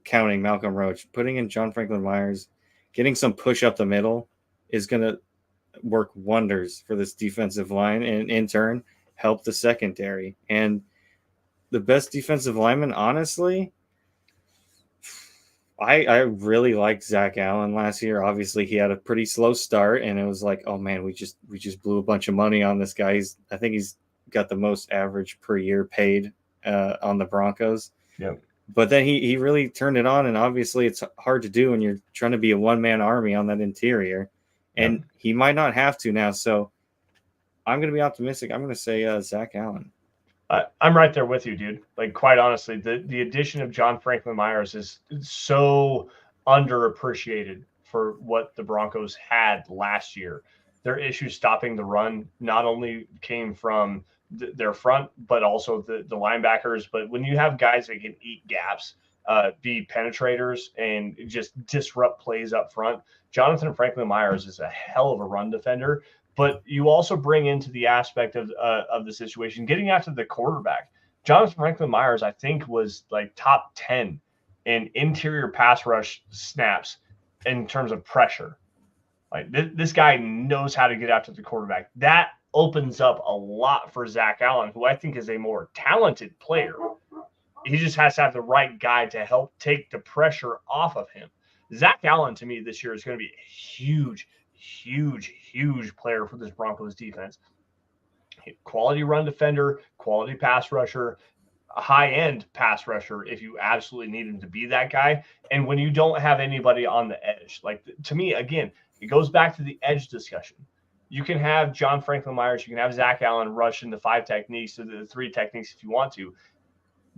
counting Malcolm Roach, putting in John Franklin Myers, getting some push up the middle is going to work wonders for this defensive line and in turn help the secondary. And the best defensive lineman, honestly, I really liked Zack Allen last year. Obviously, he had a pretty slow start, and it was like, oh man, we just blew a bunch of money on this guy. I think he's got the most average per year paid on the Broncos. Yep. But then he really turned it on, and obviously it's hard to do when you're trying to be a one-man army on that interior, and he might not have to now. So I'm going to be optimistic. I'm going to say Zack Allen. I'm right there with you, dude. Like, quite honestly, the addition of John Franklin Myers is so underappreciated for what the Broncos had last year. Their issues stopping the run not only came from their front, but also the linebackers. But when you have guys that can eat gaps, be penetrators, and just disrupt plays up front, Jonathan Franklin Myers is a hell of a run defender. But you also bring into the aspect of the situation, getting after the quarterback. Jonathan Franklin Myers, I think, was like top 10 in interior pass rush snaps in terms of pressure. Like this guy knows how to get after the quarterback. That opens up a lot for Zack Allen, who I think is a more talented player. He just has to have the right guy to help take the pressure off of him. Zack Allen, to me, this year is going to be a huge player for this Broncos defense. Quality run defender, quality pass rusher, a high-end pass rusher if you absolutely need him to be that guy. And when you don't have anybody on the edge, like, to me, again, it goes back to the edge discussion. You can have John Franklin Myers, you can have Zack Allen rush in the 5 techniques or the 3 techniques if you want to.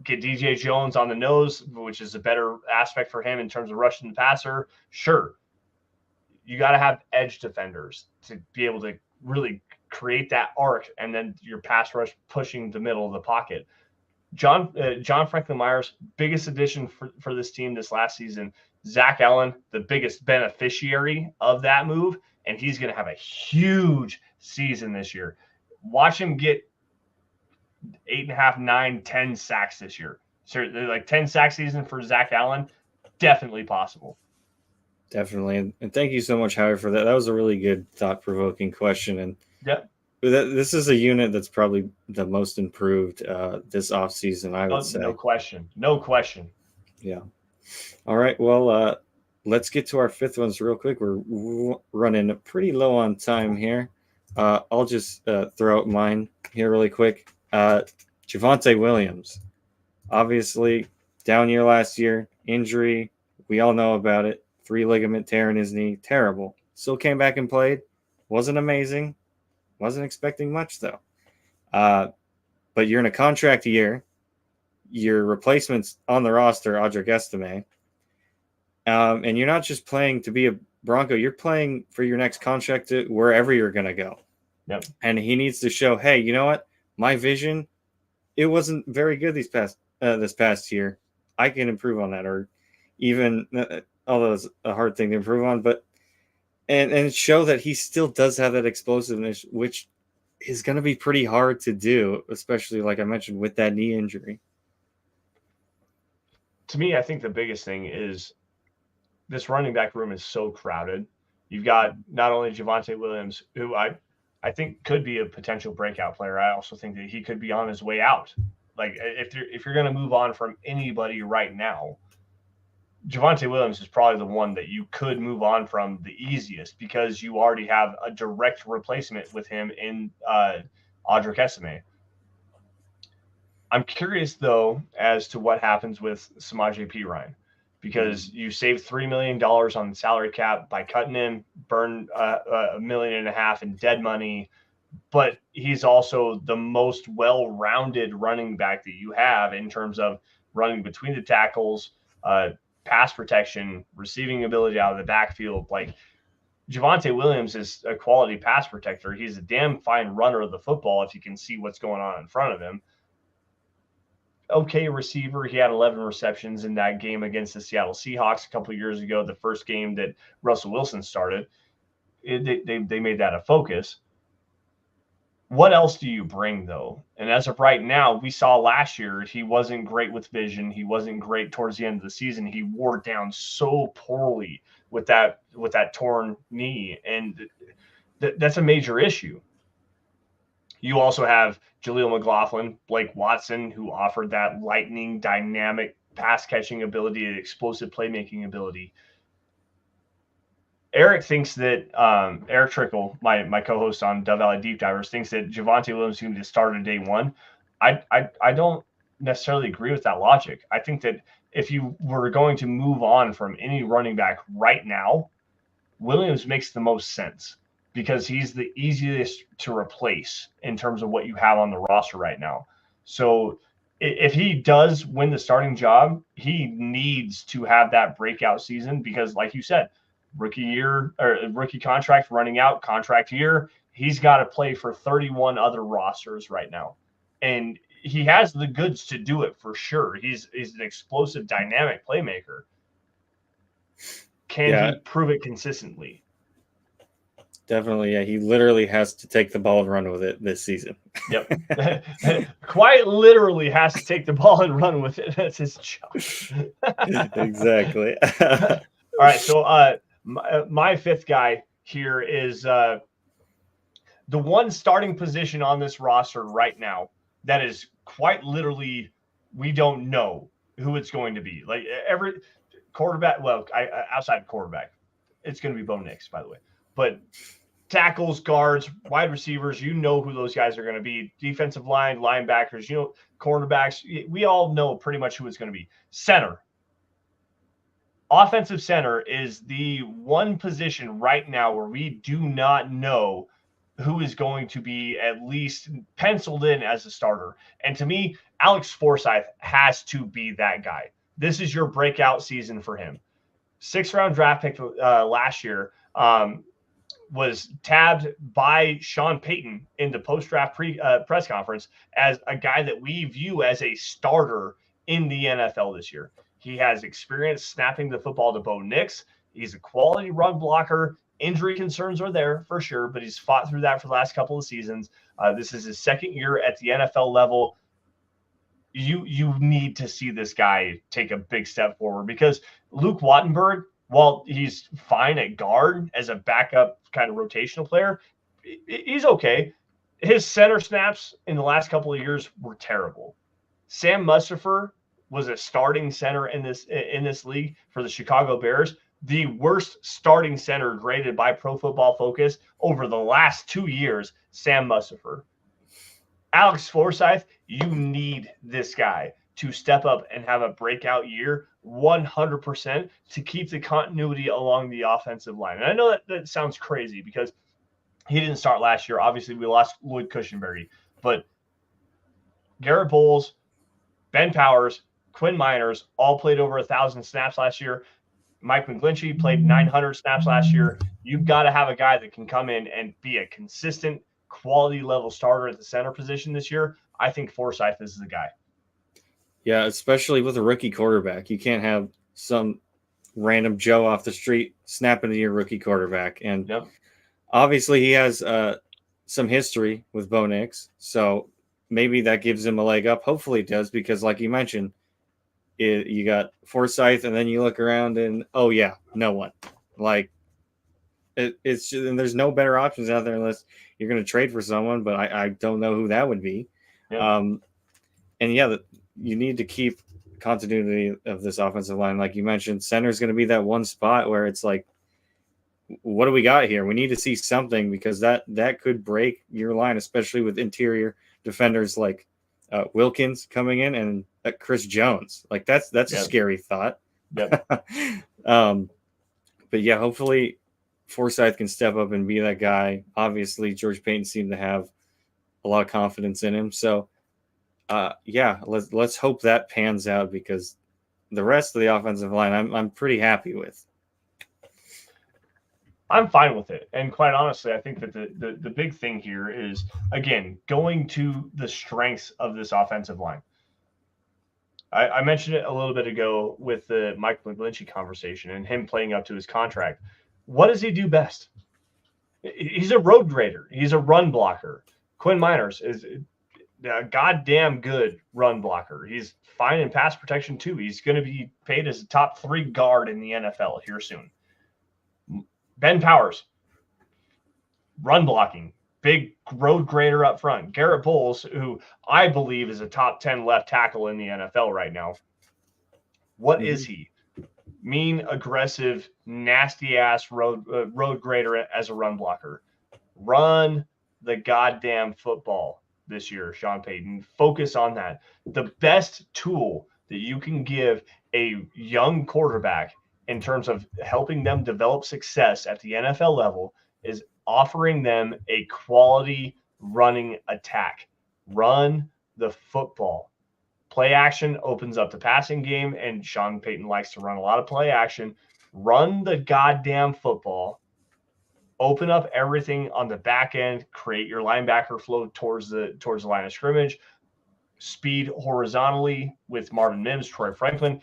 Get DJ Jones on the nose, which is a better aspect for him in terms of rushing the passer. Sure. You got to have edge defenders to be able to really create that arc, and then your pass rush pushing the middle of the pocket. John Franklin Myers, biggest addition for this team this last season. Zack Allen, the biggest beneficiary of that move, and he's going to have a huge season this year. Watch him get 8.5, 9, 10 sacks this year. So like 10 sack season for Zack Allen, definitely possible. Definitely. And thank you so much, Howard, for that. That was a really good, thought-provoking question. And this is a unit that's probably the most improved this offseason, I would say. No question. Yeah. All right. Well, let's get to our 5th ones real quick. We're running pretty low on time here. I'll just throw out mine here really quick. Javante Williams. Obviously, down year last year, injury. We all know about it. 3 ligament tear in his knee. Terrible. Still came back and played. Wasn't amazing. Wasn't expecting much, though. But you're in a contract year. Your replacement's on the roster, Audric Estime. And you're not just playing to be a Bronco. You're playing for your next contract to wherever you're going to go. Yep. And he needs to show, hey, you know what? My vision, it wasn't very good this past year. I can improve on that, or even although it's a hard thing to improve on, but and show that he still does have that explosiveness, which is going to be pretty hard to do, especially like I mentioned with that knee injury. To me, I think the biggest thing is this running back room is so crowded. You've got not only Javante Williams, who I think could be a potential breakout player. I also think that he could be on his way out. Like, if you're going to move on from anybody right now, Javante Williams is probably the one that you could move on from the easiest, because you already have a direct replacement with him in Audric Estime. I'm curious, though, as to what happens with Samaje Perine, because you saved $3 million on the salary cap by cutting him, burn $1.5 million in dead money, but he's also the most well-rounded running back that you have in terms of running between the tackles, pass protection, receiving ability out of the backfield. Like, Javante Williams is a quality pass protector. He's a damn fine runner of the football if you can see what's going on in front of him. okay receiver. He had 11 receptions in that game against the Seattle Seahawks a couple of years ago, the first game that Russell Wilson started. They made that a focus. What else do you bring, though? And as of right now, we saw last year he wasn't great with vision. He wasn't great towards the end of the season. He wore down so poorly with that torn knee, and that's a major issue. You also have Jaleel McLaughlin, Blake Watson, who offered that lightning, dynamic pass catching ability and explosive playmaking ability. Eric thinks that Eric Trickle, my co-host on Dove Valley Deep Divers, thinks that Javante Williams is going to start on day one. I don't necessarily agree with that logic. I think that if you were going to move on from any running back right now, Williams makes the most sense because he's the easiest to replace in terms of what you have on the roster right now. So if he does win the starting job, he needs to have that breakout season because, like you said, rookie year or rookie contract running out, contract year, he's got to play for 31 other rosters right now. And he has the goods to do it for sure. He's an explosive, dynamic playmaker. Can he prove it consistently? Definitely, yeah. He literally has to take the ball and run with it this season. Yep. Quite literally has to take the ball and run with it. That's his job. Exactly. All right, so my fifth guy here is the one starting position on this roster right now that is quite literally we don't know who it's going to be. Like every quarterback, well, outside quarterback, it's going to be Bo Nix, by the way. But tackles, guards, wide receivers, you know who those guys are going to be. Defensive line, linebackers, cornerbacks, we all know pretty much who it's going to be. Center. Offensive center is the one position right now where we do not know who is going to be at least penciled in as a starter. And to me, Alex Forsyth has to be that guy. This is your breakout season for him. 6th-round draft pick last year, was tabbed by Sean Payton in the post-draft press conference as a guy that we view as a starter in the NFL this year. He has experience snapping the football to Bo Nix. He's a quality run blocker. Injury concerns are there for sure, but he's fought through that for the last couple of seasons. This is his second year at the NFL level. You need to see this guy take a big step forward because Luke Wattenberg, while he's fine at guard as a backup kind of rotational player, he's okay. His center snaps in the last couple of years were terrible. Sam Mustipher was a starting center in this league for the Chicago Bears, the worst starting center graded by Pro Football Focus over the last 2 years, Sam Mustipher. Alex Forsyth, you need this guy to step up and have a breakout year 100% to keep the continuity along the offensive line. And I know that sounds crazy because he didn't start last year. Obviously, we lost Lloyd Cushenberry, but Garrett Bowles, Ben Powers, Quinn Miners all played over 1,000 snaps last year. Mike McGlinchey played 900 snaps last year. You've got to have a guy that can come in and be a consistent quality level starter at the center position this year. I think Forsyth is the guy. Yeah, especially with a rookie quarterback. You can't have some random Joe off the street snapping to your rookie quarterback. And obviously he has some history with Bo Nix, so maybe that gives him a leg up. Hopefully it does, because like you mentioned, you got Forsyth, and then you look around and, oh yeah, no one. Like, it's just, and there's no better options out there unless you're going to trade for someone, but I don't know who that would be. And yeah, you need to keep continuity of this offensive line. Like you mentioned, center is going to be that one spot where it's like, what do we got here? We need to see something, because that could break your line, especially with interior defenders like Wilkins coming in and Chris Jones. Like that's a scary thought. But yeah, hopefully Forsyth can step up and be that guy. Obviously, George Payton seemed to have a lot of confidence in him. So yeah, let's hope that pans out, because the rest of the offensive line I'm pretty happy with. I'm fine with it. And quite honestly, I think that the big thing here is, again, going to the strengths of this offensive line. I mentioned it a little bit ago with the Mike McGlinchey conversation and him playing up to his contract. What does he do best? He's a road grader. He's a run blocker. Quinn Miners is a goddamn good run blocker. He's fine in pass protection too. He's going to be paid as a top 3 guard in the NFL here soon. Ben Powers, run blocking, big road grader up front. Garrett Bowles, who I believe is a top 10 left tackle in the NFL right now. What is he? Mean, aggressive, nasty-ass road grader as a run blocker. Run the goddamn football this year, Sean Payton. Focus on that. The best tool that you can give a young quarterback in terms of helping them develop success at the NFL level is offering them a quality running attack. Run the football. Play action opens up the passing game, and Sean Payton likes to run a lot of play action. Run the goddamn football. Open up everything on the back end. Create your linebacker flow towards the line of scrimmage. Speed horizontally with Marvin Mims, Troy Franklin.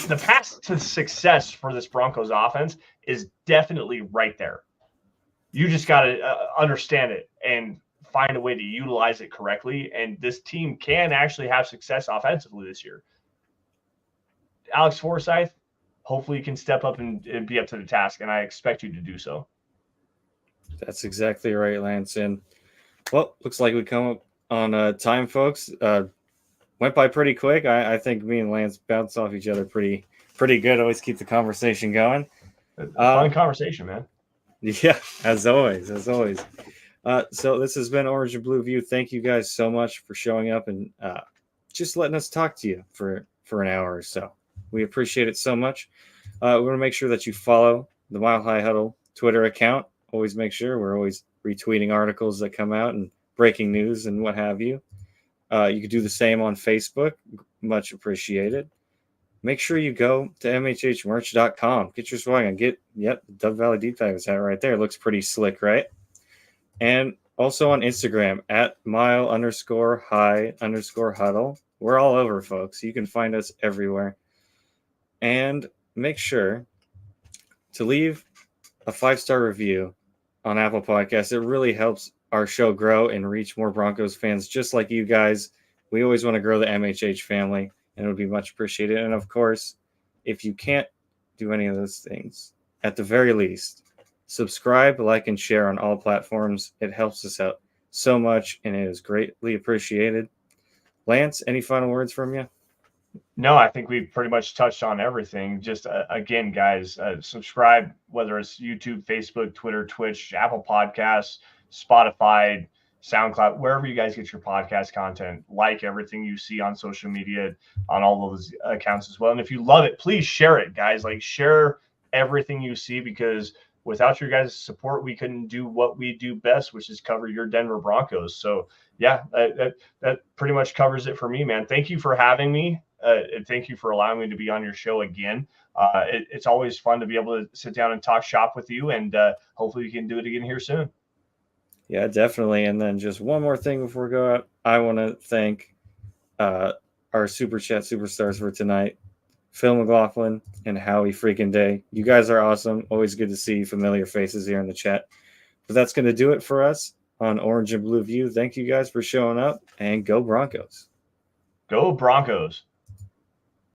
The path to success for this Broncos offense is definitely right there. You just got to understand it and find a way to utilize it correctly. And this team can actually have success offensively this year. Alex Forsyth, hopefully you can step up and be up to the task, and I expect you to do so. That's exactly right, Lance. And, well, looks like we come up on time, folks. Went by pretty quick. I think me and Lance bounced off each other pretty good. Always keep the conversation going. Fun conversation, man. Yeah, as always. So this has been Orange and Blue View. Thank you guys so much for showing up and just letting us talk to you for an hour or so. We appreciate it so much. We want to make sure that you follow the Mile High Huddle Twitter account. Always make sure we're always retweeting articles that come out and breaking news and what have you. You could do the same on Facebook. Much appreciated. Make sure you go to mhhmerch.com. Get your swag on. The Dove Valley Deep Dive is that right there. It looks pretty slick, right? And also on Instagram at mile_high_huddle. We're all over, folks. You can find us everywhere. And make sure to leave a 5-star review on Apple Podcasts. It really helps our show grow and reach more Broncos fans just like you guys. We always want to grow the MHH family, and it would be much appreciated. And of course, if you can't do any of those things, at the very least, subscribe, like, and share on all platforms. It helps us out so much, and it is greatly appreciated. Lance, any final words from you? No, I think we've pretty much touched on everything. Just again, guys, subscribe, whether it's YouTube, Facebook, Twitter, Twitch, Apple Podcasts, Spotify, SoundCloud, wherever you guys get your podcast content. Like everything you see on social media on all those accounts as well. And if you love it, please share it, guys. Like, share everything you see, because without your guys' support, we couldn't do what we do best, which is cover your Denver Broncos. So yeah, that pretty much covers it for me, man. Thank you for having me. And thank you for allowing me to be on your show again. It's always fun to be able to sit down and talk shop with you, and hopefully we can do it again here soon. Yeah, definitely. And then just one more thing before we go out. I want to thank our Super Chat superstars for tonight, Phil McLaughlin and Howie freaking Day. You guys are awesome. Always good to see familiar faces here in the chat. But that's going to do it for us on Orange and Blue View. Thank you guys for showing up, and go Broncos. Go Broncos.